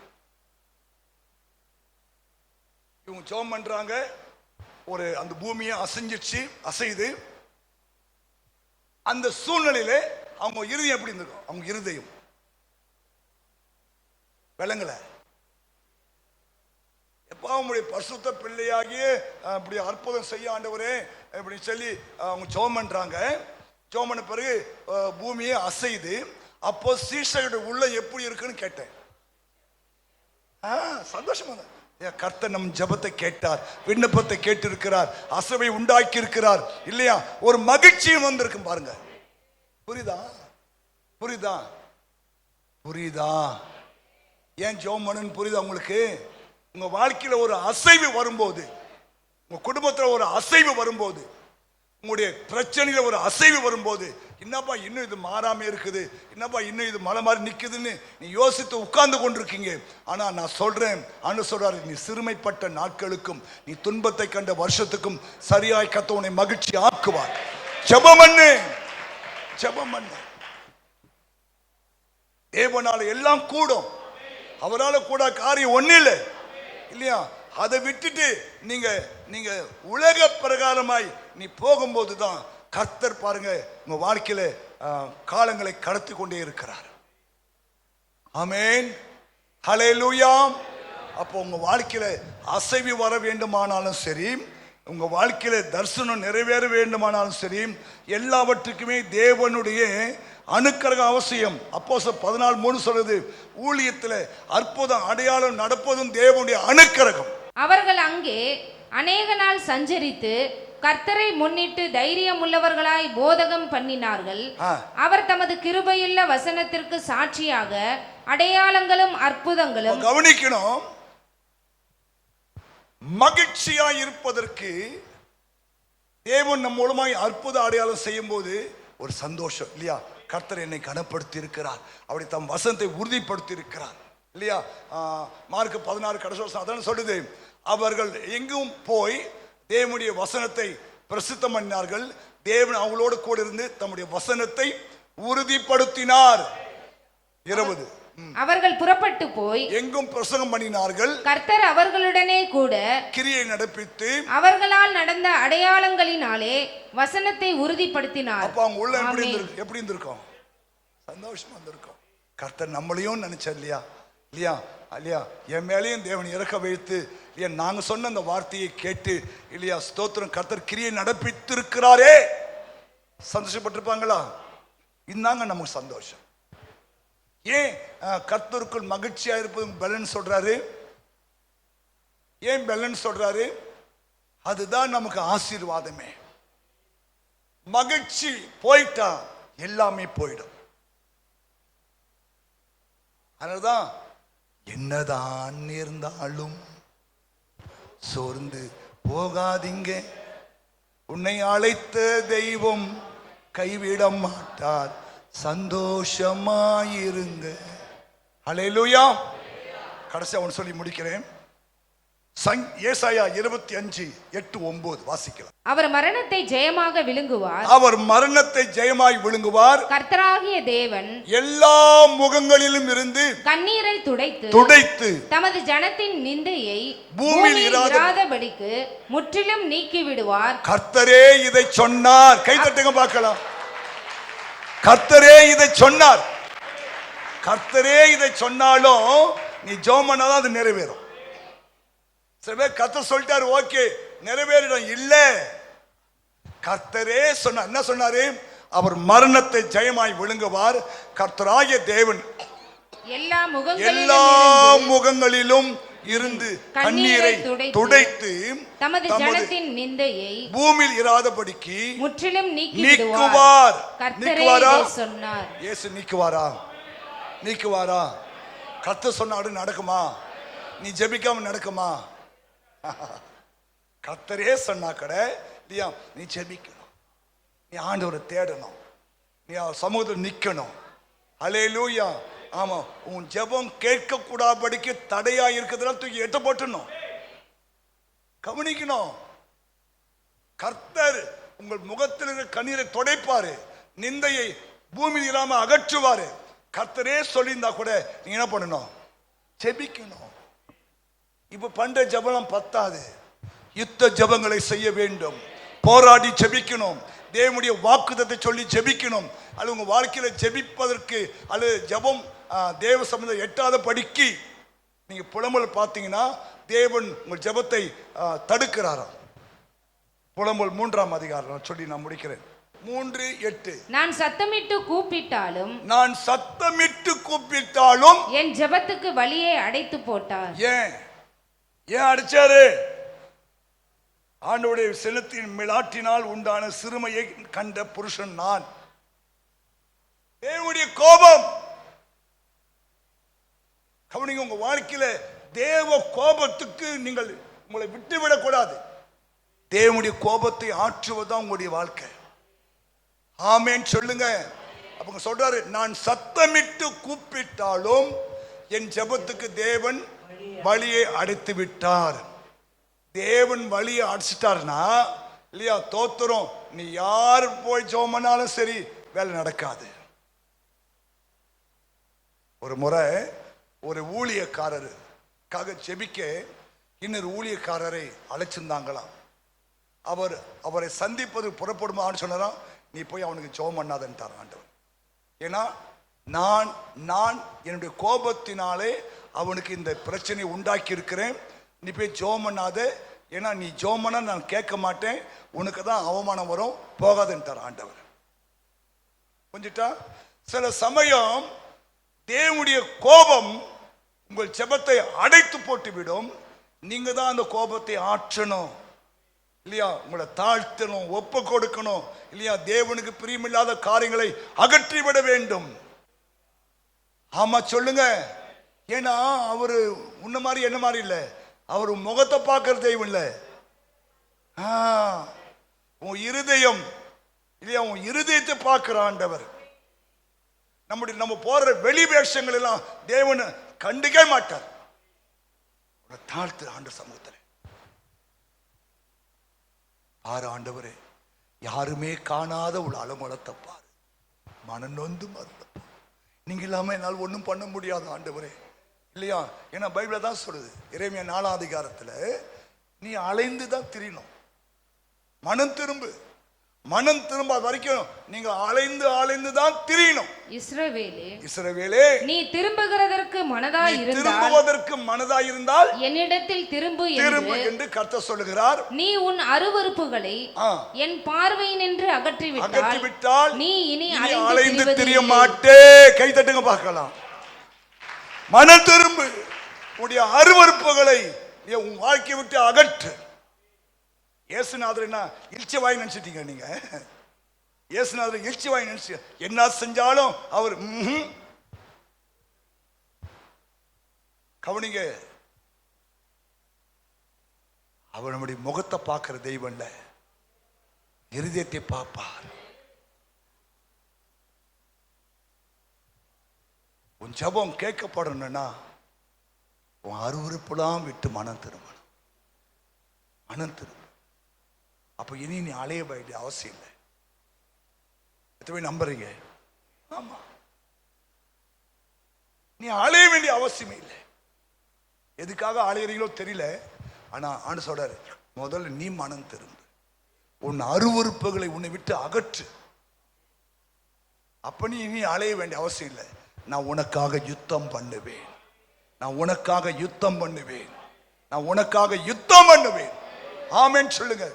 S1: இவங்க ஜெபம் பண்றாங்க, ஒரு அந்த பூமியை அசையுது. அந்த சூழ்நிலையில அவங்க இருதயம் எப்படி இருந்திருக்கும்? அவங்க இருதயம் விளங்கல. எப்போ அவங்களுடைய பரிசுத்த பிள்ளையாகிய அப்படி அற்புதம் செய்ய ஆண்டவரே இப்படி சொல்லி அவங்க ஜெபம் பண்றாங்க. ஜெபம் பண்ண பிறகு பூமியே அசையுது. அப்போ சீஷர்களுடைய உள்ள எப்படி இருக்குன்னு கேட்டேன். சந்தோஷமா தான். கர்த்தர் நம் ஜெபத்தை கேட்டார், விண்ணப்பத்தை கேட்டு இருக்கிறார், அசைவை உண்டாக்கி இருக்கிறார் இல்லையா. ஒரு மகிழ்ச்சியும் வந்திருக்கும் பாருங்க. புரியுதா? புரியுதா? புரியுதா? ஏன் ஜெபம் பண்ணணும்னு புரியுதா உங்களுக்கு? உங்க வாழ்க்கையில ஒரு அசைவு வரும்போது, உங்க குடும்பத்தில் ஒரு அசைவு வரும்போது, உங்களுடைய பிரச்சனையில ஒரு அசைவு வரும்போது, என்னப்பா இன்னும் இது மாறாம இருக்குது, என்னப்பா இன்னும் இது மலை மாதிரி நிக்குதுன்னு நீ யோசித்து உட்கார்ந்து கொண்டிருக்கீங்க. ஆனா நான் சொல்றேன், ஆண்டவர் சொல்றாரு, நீ சிறுமைப்பட்ட நாட்களுக்கும் நீ துன்பத்தை கண்ட வருஷத்துக்கும் சரியாய் கர்த்தர் உன்னை மகிழ்ச்சி ஆக்குவார். ஜெபம் பண்ணு, ஜெபம் பண்ணு. தேவனால எல்லாம் கூடும், அவரால் கூட காரியம் ஒண்ணு இல்லை இல்லையா. அதை விட்டுட்டு நீங்க உலக பிரகாரமாய் நீ போகும்போது தான் கர்த்தர் பாருங்க உங்க வாழ்க்கையில காலங்களை கடத்தி கொண்டே இருக்கிறார். ஆமென். ஹல்லேலூயா. அப்போ உங்க வாழ்க்கையில அசைவு வர வேண்டுமானாலும் சரி, உங்க வாழ்க்கையில தரிசனம் நிறைவேற வேண்டுமானாலும் சரி, எல்லாவற்றுக்குமே தேவனுடைய அனுக்கிரகம் அவசியம். அப்போஸ்தலர் 14:3 சொல்றது, ஊழியத்தில் அற்புதம் அடையாளம் நடப்பதும் தேவனுடைய அனுக்கிரகம்.
S2: அவர்கள் அங்கே அநேக நாள் சஞ்சரித்து கர்த்தரை முன்னிட்டு தைரியம் உள்ளவர்களாய் போதகம் பண்ணினார்கள். அவர் தமது கிருபையுள்ள வசனத்திற்கு சாட்சியாக அடையாளங்களும் அற்புதங்களும்.
S1: கவனிக்கணும், மகிழ்ச்சியா இருப்பதற்கு தேவன் நம் மூலமாய் அற்புத அடையாளம் செய்யும் போது ஒரு சந்தோஷம் இல்லையா? கர்த்தர் என்னை கனப்படுத்தி இருக்கிறார், அப்படி தம் வசனத்தை உறுதிப்படுத்தி இருக்கிறார் இல்லையா? மார்க் 16 கடைசி வருஷம் அதான் சொல்லுது, அவர்கள் எங்கும் போய் தேவனுடைய வசனத்தை பிரசித்தம் பண்ணினார்கள். தேவன் அவங்களோடு கூட இருந்து தம்முடைய வசனத்தை உறுதிப்படுத்தினார். 20
S2: அவர்கள் புறப்பட்டு போய்
S1: எங்கும் பிரசங்கம் பண்ணினார்கள்.
S2: கர்த்தர் அவர்களுடனே கூட
S1: கிரியை நடப்பித்து
S2: அவர்களால் நடந்த அடையாளங்களினாலே வசனத்தை உறுதிப்படுத்தினார்.
S1: அப்ப அவங்க உள்ள எப்படி இருந்திருக்கும்? சந்தோஷமா இருந்திருக்கும். கர்த்தர் நம்மளையும் நினைச்சார் இல்லையா? இல்லையா இல்லையா? என் மேலேயும் தேவன் இறக்க வைத்து இல்லையா, நாங்க சொன்ன அந்த வார்த்தையை கேட்டு இல்லையா, ஸ்தோத்திரம், கர்த்தர் கிரியை நடப்பித்திருக்கிறாரே, சந்தோஷப்பட்டிருப்பாங்களா? இந்தாங்க நமக்கு சந்தோஷம். ஏன் கர்த்தருக்குள் மகிழ்ச்சியா இருப்பது பேலன்ஸ் சொல்றாரு? ஏன் பேலன்ஸ் சொல்றாரு? அதுதான் நமக்கு ஆசீர்வாதமே. மகிழ்ச்சி போயிட்டா எல்லாமே போயிடும். அதனால்தான் என்னதான் நேர்ந்தாலும் சோர்ந்து போகாதீங்க, உன்னை அழைத்த தெய்வம் கைவிட மாட்டார், சந்தோஷமாயிருங்க. ஹல்லேலூயா. கடைசி அவன் சொல்லி முடிக்கிறேன். ஏசாயா 25:8-9 வாசிக்கலாம்.
S2: அவர் மரணத்தை ஜெயமாக விழுங்குவார்,
S1: அவர் மரணத்தை ஜெயமாய் விழுங்குவார்.
S2: கர்த்தராகிய தேவன்
S1: எல்லா முகங்களிலும் இருந்து
S2: கண்ணீரை துடைத்து தமது ஜனத்தின் நிந்தையை பூமியில் இராதபடிக்கு முற்றிலும் நீக்கி விடுவார்.
S1: கர்த்தரே இதை சொன்னார். கை தட்டுங்க பார்க்கலாம். கர்த்தரே இதை சொன்னார். கர்த்தரே இதை சொன்னாலும் நீ ஜெபம் பண்ணாதான் அது நிறைவேறும். சில பேர் கர்த்தர் சொல்லிட்டாரு, ஓகே நிறைவேறிடும். இல்ல, கர்த்தரே சொன்னார். என்ன சொன்னாரு? அவர் மரணத்தை ஜெயமாய் விழுங்குவார். கர்த்தராகிய தேவன் எல்லா முகங்களிலும் இருந்து கண்ணீரை துடைத்து
S2: தமது ஜனத்தின் நிந்தையை
S1: பூமியில் இராதபடிக்கு
S2: முற்றிலும்
S1: நீக்குவார்.
S2: நீக்குவாரா? சொன்னார்.
S1: இயேசு நீக்குவாரா? நீக்குவாரா? கர்த்தர் சொன்னாரு நடக்குமா? நீ ஜெபிக்காம நடக்குமா? கர்த்தரே சொன்னா கூட இல்லையா, நீ ஜெபிக்கணும், நீ ஆண்டவரை தேடணும், நீ சமூகத்தில் நிக்கணும். ஹல்லேலூயா. ஆமா, உன் ஜெபம் கேட்க கூடாதபடிக்கு தடையா இருக்கிறதுனால தூக்கி எட்ட போட்டணும். கவனிக்கணும், கர்த்தர் உங்கள் முகத்தில் இருக்கிற கண்ணீரை துடைப்பாரு, நிந்தையை பூமியில் இல்லாம அகற்றுவாரு. கர்த்தரே சொல்லியிருந்தா கூட நீங்க என்ன பண்ணணும்? ஜெபிக்கணும். இப்ப பண்ற ஜெபம் பத்தாது, யுத்த ஜெபங்களை செய்ய வேண்டும். போராடி ஜெபிக்கணும். தேவனுடைய வாக்குத்தத்தை சொல்லி ஜெபிக்கணும். அல்லது உங்க வாழ்க்கையில ஜெபிப்பதற்கு அல்லது ஜெபம் தேவ சம்பந்தம் எட்டாத படிக்கு நீங்க புலம்பல் பார்த்தீங்கன்னா தேவன் உங்கள் ஜெபத்தை தடுக்கிறாராம். புலம்பல் 3ஆம் அதிகாரம் சொல்லி நான் முடிக்கிறேன். 3:8
S2: நான் சத்தமிட்டு கூப்பிட்டாலும் என் ஜெபத்துக்கு வழியை அடைத்து போட்டார்.
S1: ஏன் அடிச்சாரு? ஆண்டவருடைய செலுத்தின் மிளாட்டினால் உண்டான சிறுமையை கண்ட புருஷன் நான். தேவனுடைய கோபம். கவனிங்க, உங்க வாழ்க்கையில தேவ கோபத்துக்கு நீங்கள் உங்களை விட்டுவிடக் கூடாது. தேவனுடைய கோபத்தை ஆற்றுவதுதான் உங்களுடைய வாழ்க்கை. ஆமென் சொல்லுங்க. அப்ப சொல்றாரு, நான் சத்தமிட்டு கூப்பிட்டாலும் என் ஜெபத்துக்கு தேவன் வழியை அடைத்து விட்டார். தேவன் வழியை அடைச்சிட்டார்னா இல்லையா, தோத்துரும். நீ யார் போய் ஜெபம் பண்ணாலும் சரி, வேலை நடக்காது. ஒரு முறை ஒரு ஊழியக்காரருக்காக ஜெபிக்க இன்னொரு ஊழியக்காரரை அழைச்சிருந்தாங்களாம். அவரை சந்திப்பது புறப்படுமான்னு சொன்னாராம். நீ போய் அவனுக்கு ஜெபம் பண்ணாதன்ட்டார் ஆண்டவர். ஏன்னா நான் என்னுடைய கோபத்தினாலே அவனுக்கு இந்த பிரச்சனையை உண்டாக்கி இருக்கிறேன், நீ போய் ஜெபம் பண்ணாத, ஏன்னா நீ ஜெபம் பண்ணா நான் கேட்க மாட்டேன், உனக்கு தான் அவமானம் வரும், போகாதுன்ட்டார் ஆண்டவர். புரிஞ்சுட்டா? சில சமயம் தேவனுடைய கோபம் உங்கள் ஜெபத்தை அடைத்து போட்டு விடும். நீங்க தான் அந்த கோபத்தை ஆற்றணும் இல்லையா? உங்களை தாழ்த்தணும், ஒப்பு கொடுக்கணும் இல்லையா? தேவனுக்கு பிரியமில்லாத காரியங்களை அகற்றிவிட வேண்டும். ஆமா சொல்லுங்க. ஏன்னா அவரு உன்ன மாதிரி என்ன மாதிரி இல்லை, அவர் முகத்தை பார்க்கிற தெய்வம் இல்லை, உன் இருதயம் இல்லையா? உன் இருதயத்தை பார்க்கிற ஆண்டவர். நம்ம போற வெளி வேஷங்கள் எல்லாம் தேவன் கண்டுக்க மாட்டார். தாழ்த்து ஆண்டு சமூகத்தில் பாரு ஆண்டவரே, யாருமே காணாத ஒரு அலமலத்தை பாரு, மனம் நொந்து மறந்தப்போ நீங்க இல்லாம என்னால் ஒன்றும் பண்ண முடியாது ஆண்டவரே இல்லையா? ஏன்னா பைபிள தான் சொல்லுது, எரேமியா 4ஆம் அதிகாரத்துல, நீ அலைந்து தான் திரியணும். மனம் திரும்பு, மனம் திரும்ப வரைக்கும் நீங்க அலைந்து தான் திரியணும். இஸ்ரவேலே,
S2: நீ திரும்புகிறதற்கு மனதாய் இருந்தால்
S1: என்னிடத்தில் திரும்பு என்று கர்த்தர் சொல்லுகிறார்.
S2: நீ உன் அருவருப்புகளை என் பார்வையினின்று அகற்றிவிட்டால் நீ இனி
S1: அலைந்து திரிய மாட்டே. கை தட்டுங்க பார்க்கலாம். மனம் திரும்பு, உன்னுடைய அருவருப்புகளை உன் வாழ்க்கையை விட்டு அகற்று. இயேசுநாதர் என்ன இல்ச்சி வாய் நினைச்சிட்டீங்க நீங்க? இயேசுநாதர் இல்ச்சி வாய் நினைச்சு என்ன செஞ்சாலும் அவர் கவனிங்க, அவர் நம்முடைய முகத்தை பார்க்கிற தெய்வம் இல்ல, இருதயத்தை பார்ப்பார். உன் ஜெபம் கேட்கப்படணும்னா உன் அருவருப்பெல்லாம் விட்டு மனம் திரும்பணும். மனம் திரும்ப. அப்ப இனி நீ அலைய வேண்டிய அவசியம் இல்லை. எத்தனை நம்புறீங்க? ஆமா, நீ அலைய வேண்டிய அவசியமே இல்லை. எதுக்காக அலையறீங்களோ தெரியல, ஆனா ஆண்டு சொல்றாரு, முதல்ல நீ மனம் திரும்பு, உன் அருவருப்புகளை உன்னை விட்டு அகற்று. அப்ப நீ இனி அலைய வேண்டிய அவசியம் இல்லை. நான் உனக்காக யுத்தம் பண்ணுவேன், நான் உனக்காக யுத்தம் பண்ணுவேன், நான் உனக்காக யுத்தம் பண்ணுவேன். ஆமென் சொல்லுங்க.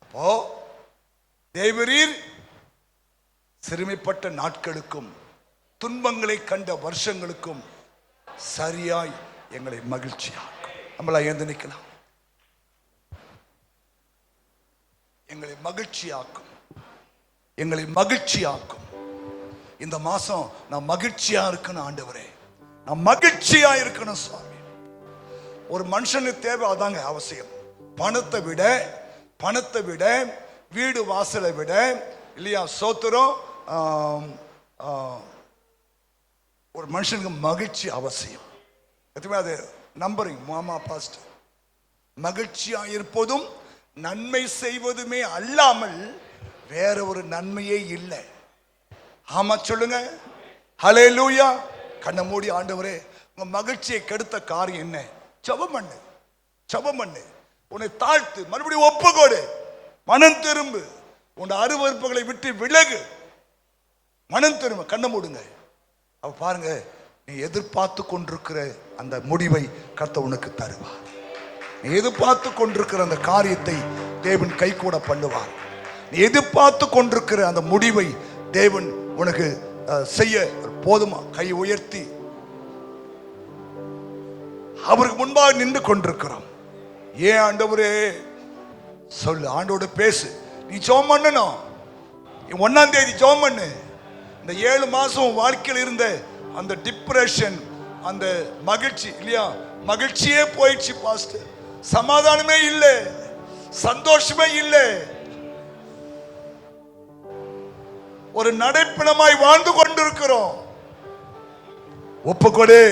S1: அப்போ தேவரீர் சிறுமைப்பட்ட நாட்களுக்கும் துன்பங்களை கண்ட வருஷங்களுக்கும் சரியாய் எங்களை மகிழ்ச்சியாக்கும். நம்மளா எழுந்து நிற்கலாம். எங்களை மகிழ்ச்சியாக்கும், எங்களை மகிழ்ச்சியாக்கும். இந்த மாசம் நான் மகிழ்ச்சியா இருக்கணும் ஆண்டவரே, நான் மகிழ்ச்சியா இருக்கணும் சுவாமி. ஒரு மனுஷனுக்கு தேவை அதாங்க அவசியம். பணத்தை விட வீடு வாசலை விட இல்லையா, சோத்திரம், ஒரு மனுஷனுக்கு மகிழ்ச்சி அவசியம். அது நம்புறீங்க மாமா பாஸ்ட்? மகிழ்ச்சியா இருப்பதும் நன்மை செய்வதுமே அல்லாமல் வேற ஒரு நன்மையே இல்லை. ஆமா சொல்லுங்க. ஹல்லேலூயா. கண்ணை மூடி, ஆண்டவரே உங்க மகிழ்ச்சியை கெடுத்த காரியம் என்ன? ஜெபம் பண்ணு, ஜெபம் பண்ணு, உன்னை தாழ்த்து, மறுபடியும் ஒப்புக்கொடு, மனம் திரும்பு, உன் அருவருப்புகளை விட்டு விலகு, மனம் திரும்ப. கண்ணை மூடுங்க. அவ பாருங்க, நீ எதிர்பார்த்து கொண்டிருக்கிற அந்த முடிவை கர்த்தர் உனக்கு தருவார். நீ எதிர்பார்த்து கொண்டிருக்கிற அந்த காரியத்தை தேவன் கைகூட பண்ணுவார். நீ எதிர்பார்த்து கொண்டிருக்கிற அந்த முடிவை தேவன் உனக்கு செய்ய போதுமா? கை உயர்த்தி அவருக்கு முன்பாக நின்று கொண்டிருக்கிறோம். ஏன் ஆண்டவரே சொல்லு, ஆண்டோட பேசு. நீ ஜெபம் பண்ணணும். 1ஆம் தேதி ஜெபம் பண்ணு. இந்த 7 மாசம் வாழ்க்கையில் இருந்த அந்த டிப்ரெஷன், அந்த மகிழ்ச்சி இல்லையா, மகிழ்ச்சியே போயிடுச்சு பாஸ்டர். சமாதானமே இல்லை, சந்தோஷமே இல்லை, ஒரு நடைப்பிணமாய் வாழ்ந்து கொண்டிருக்கிறோம். ஒப்புக்கொடு.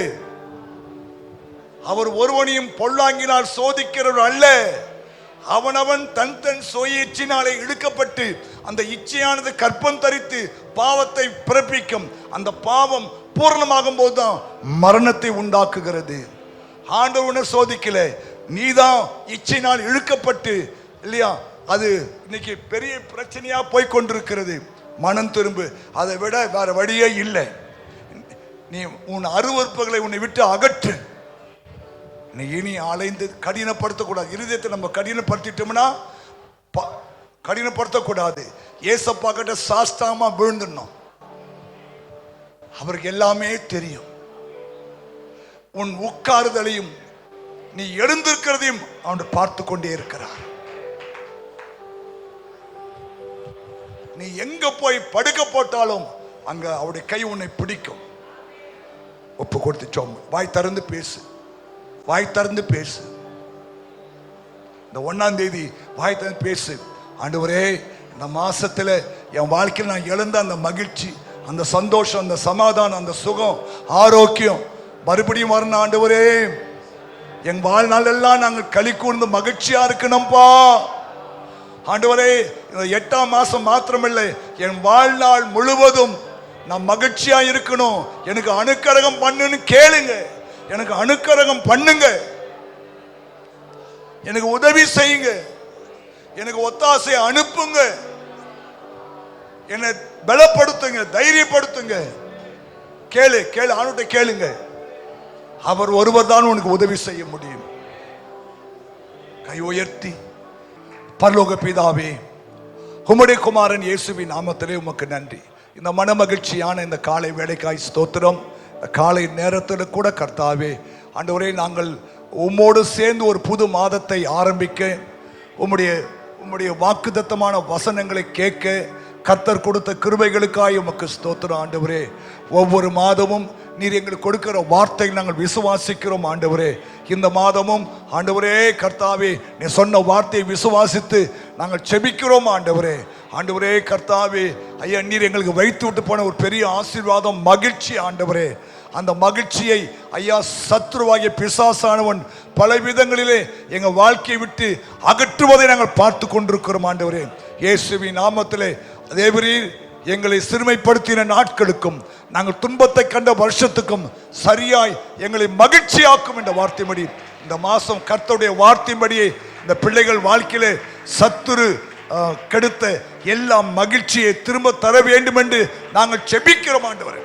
S1: அவர் ஒருவனையும் பொல்லாங்கினால் சோதிக்கிறவர் அல்ல. அவனவன் தன் தன் சுய இச்சையினாலே இழுக்கப்பட்டு அந்த இச்சையானது கற்பம் தரித்து பாவத்தை பிறப்பிக்கும். அந்த பாவம் பூர்ணமாகும் போதுதான் மரணத்தை உண்டாக்குகிறது. ஆண்டவர் உன்னை சோதிக்கல, நீதான் இச்சையினால் இழுக்கப்பட்டு இல்லையா, அது இன்னைக்கு பெரிய பிரச்சனையா போய் கொண்டிருக்கிறது. மனம் திரும்பு. அதை விட வேற வழியே இல்லை. நீ உன் அருவருப்புகளை உன்னை விட்டு அகற்று. நீ இனி அலைந்து கடினப்படுத்தக்கூடாது. இருதயத்தை நம்ம கடினப்படுத்திட்டோம்னா கடினப்படுத்தக்கூடாது. ஏசப்பா கிட்ட சாஸ்தாமா விழுந்துடணும். அவருக்கு எல்லாமே தெரியும். உன் உட்காருதலையும் நீ எழுந்திருக்கிறதையும் அவன் பார்த்து கொண்டே இருக்கிறார். நீ எங்க போய் படுக்க போட்டாலும் அங்க அவருடைய கை உன்னை பிடிக்கும். ஒப்பு கொடுத்து சோம். வாய் திறந்து பேசு, வாய் திறந்து பேசு. இந்த 1ஆம் தேதி வாய் திறந்து பேசு. ஆண்டவரே, இந்த மாசத்துல என் வாழ்க்கையில் நான் இழந்த அந்த மகிழ்ச்சி, அந்த சந்தோஷம், அந்த சமாதானம், அந்த சுகம், ஆரோக்கியம் மறுபடியும் வரணும். ஆண்டவரே, என் வாழ்நாள் எல்லாம் நாங்கள் களி கூர்ந்து மகிழ்ச்சியா இருக்கணும்பா. ஆண்டவரே, இந்த 8ஆம் மாசம் மாத்திரமில்லை, என் வாழ்நாள் முழுவதும் நான் மகிழ்ச்சியா இருக்கணும். எனக்கு அனுக்கிரகம் பண்ணுன்னு கேளுங்க. எனக்கு அனுக்கிரகம் பண்ணுங்க. எனக்கு உதவி செய்யுங்க. எனக்கு ஒத்தாசை அனுப்புங்க. என்னை பலப்படுத்துங்க, தைரியப்படுத்துங்க. கேளு கேளு, ஆணுட்ட கேளுங்க. அவர் ஒருவர் தான் உனக்கு உதவி செய்ய முடியும். கை உயர்த்தி, பரலோக பிதாவே, உம்முடைய குமாரன் இயேசுவின் நாமத்திலே உமக்கு நன்றி. இந்த மன மகிழ்ச்சியான இந்த காலை வேளைக்காய் ஸ்தோத்திரம். காலை நேரத்தில் கூட கர்த்தாவே, ஆண்டவரே, நாங்கள் உம்மோடு சேர்ந்து ஒரு புது மாதத்தை ஆரம்பிக்க, உம்முடைய வாக்குத்தத்தமான வசனங்களை கேட்க கர்த்தர் கொடுத்த கிருபைகளுக்காய் உமக்கு ஸ்தோத்திரம். ஆண்டவரே, ஒவ்வொரு மாதமும் நீர் எங்களுக்கு கொடுக்கிற வார்த்தை நாங்கள் விசுவாசிக்கிறோம். ஆண்டவரே, இந்த மாதமும் ஆண்டவரே கர்த்தாவே, நீ சொன்ன வார்த்தையை விசுவாசித்து நாங்கள் செபிக்கிறோம். ஆண்டவரே, ஆண்டவரே கர்த்தாவே, ஐயா, நீர் எங்களுக்கு வைத்து விட்டு போன ஒரு பெரிய ஆசீர்வாதம், மகிழ்ச்சி. ஆண்டவரே, அந்த மகிழ்ச்சியை ஐயா சத்ருவாகிய பிசாசானவன் பல விதங்களிலே எங்கள் வாழ்க்கையை விட்டு அகற்றுவதை நாங்கள் பார்த்து கொண்டிருக்கிறோம். ஆண்டவரே, இயேசுவின் நாமத்திலே தேவரீர் எங்களை சிறுமைப்படுத்தின நாட்களுக்கும் நாங்கள் துன்பத்தை கண்ட வருஷத்துக்கும் சரியாய் எங்களை மகிழ்ச்சியாக்கும் என்ற வார்த்தைப்படி இந்த மாசம் கர்த்தருடைய வார்த்தைப்படியே இந்த பிள்ளைகள் வாழ்க்கையிலே சத்துரு கெடுத்த எல்லா மகிழ்ச்சியை திரும்ப தர வேண்டும் என்று நாங்கள் செபிக்கிறோம். ஆண்டவரே,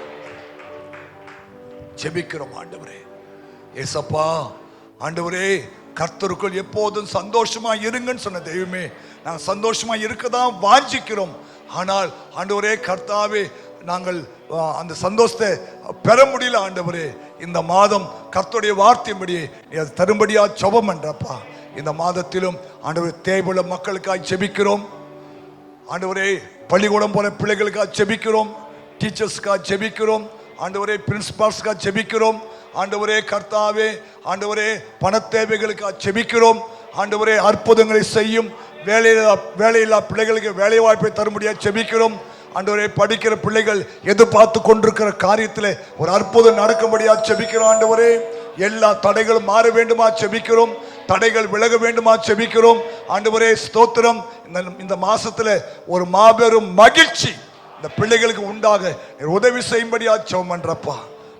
S1: செபிக்கிறோம். ஆண்டவரே, ஏசப்பா, ஆண்டவரே, கர்த்தருக்குள் எப்போதும் சந்தோஷமா இருங்கன்னு சொன்ன தெய்வமே, நாங்கள் சந்தோஷமா இருக்கதான் வாஞ்சிக்கிறோம். ஆனால் ஆண்டவரே கர்த்தாவே, நாங்கள் அந்த சந்தோஷத்தை பெற முடியல. ஆண்டவரே, இந்த மாதம் கர்த்தருடைய வார்த்தையின்படியே அது தரும்படியா ஜெபம் என்றப்பா. இந்த மாதத்திலும் ஆண்டவரே தேவையுள்ள மக்களுக்காக ஜெபிக்கிறோம். ஆண்டவரே, பள்ளிக்கூடம் போல பிள்ளைகளுக்காக ஜெபிக்கிறோம். டீச்சர்ஸ்க்காக ஜெபிக்கிறோம். ஆண்டவரே, பிரின்சிபால்ஸ்க்காக ஜெபிக்கிறோம். ஆண்டவரே கர்த்தாவே, ஆண்டவரே, பண தேவைகளுக்காக ஜெபிக்கிறோம். ஆண்டவரே, அற்புதங்களை செய்யும் வேலையில்லா பிள்ளைகளுக்கு வேலை வாய்ப்பை தரும்படியாக ஜெபிக்கிறோம். ஆண்டவரே, படிக்கிற பிள்ளைகள் எதிர்பார்த்து கொண்டிருக்கிற காரியத்தில் ஒரு அற்புதம் நடக்கும்படியாக ஜெபிக்கிறோம். ஆண்டவரே, எல்லா தடைகளும் மாற வேண்டுமா ஜெபிக்கிறோம். தடைகள் விலக வேண்டுமா ஜெபிக்கிறோம். ஆண்டவரே ஸ்தோத்திரம். இந்த மாசத்துல ஒரு மாபெரும் மகிழ்ச்சி இந்த பிள்ளைகளுக்கு உண்டாக உதவி செய்யும்படியா ஜெபம் பண்றப்பா.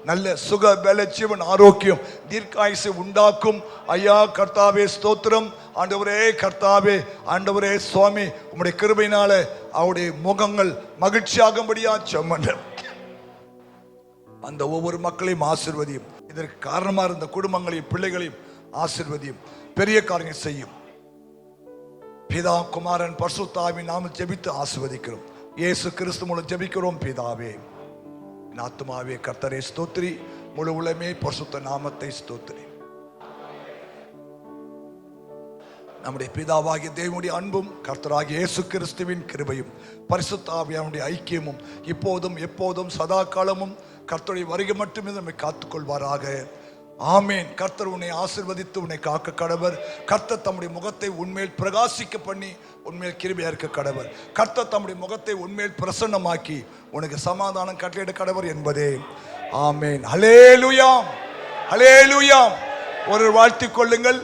S1: நல்ல சுக பல ஜீவன் ஆரோக்கியம் தீர்க்காயுசை உண்டாக்கும் ஐயா கர்த்தாவே ஸ்தோத்திரம். ஆண்டவரே கர்த்தாவே, ஆண்டவரே சுவாமி, உம்முடைய கிருபையினால அவருடைய முகங்கள் மகிழ்ச்சியாகும்படியா ஜெபம் பண்றேன். அந்த ஒவ்வொரு மக்களையும் ஆசீர்வதியும். இதற்கு காரணமா இருந்த குடும்பங்களையும் பிள்ளைகளையும் ஆசீர்வதியும். பெரிய காரியங்கள் செய்யும். பிதா குமாரன் பரிசுத்த ஆவியின் நாமத்தில் ஜெபித்து ஆசீர்வதிக்கிறோம். இயேசு கிறிஸ்து மூலம் ஜெபிக்கிறோம் பிதாவே. ஆத்துமாவே கர்த்தரை ஸ்தோத்திரி, முழு உலகமே பரிசுத்த நாமத்தை ஸ்தோத்திரி. நம்முடைய பிதாவாகிய தேவனுடைய அன்பும் கர்த்தராகிய இயேசு கிறிஸ்துவின் கிருபையும் பரிசுத்த ஆவியானுடைய ஐக்கியமும் இப்போதும் எப்போதும் சதா காலமும் கர்த்தருடைய வருகை மட்டுமே நம்மை காத்துக்கொள்வாராக. ஆமேன். கர்த்தர் உன்னை ஆசீர்வதித்து உன்னை காக்க கடவர். கர்த்தர் தம்முடைய முகத்தை உன்மேல் பிரகாசிக்க பண்ணி உன்மேல் கிருபையா இருக்க கடவர். கர்த்தர் தம்முடைய முகத்தை உன்மேல் பிரசன்னமாக்கி உனக்கு சமாதானம் கட்டளையிட கடவர் என்பதே. ஆமேன். ஹல்லேலூயா, ஹல்லேலூயா. ஒரு வாழ்த்திக் கொள்ளுங்கள்.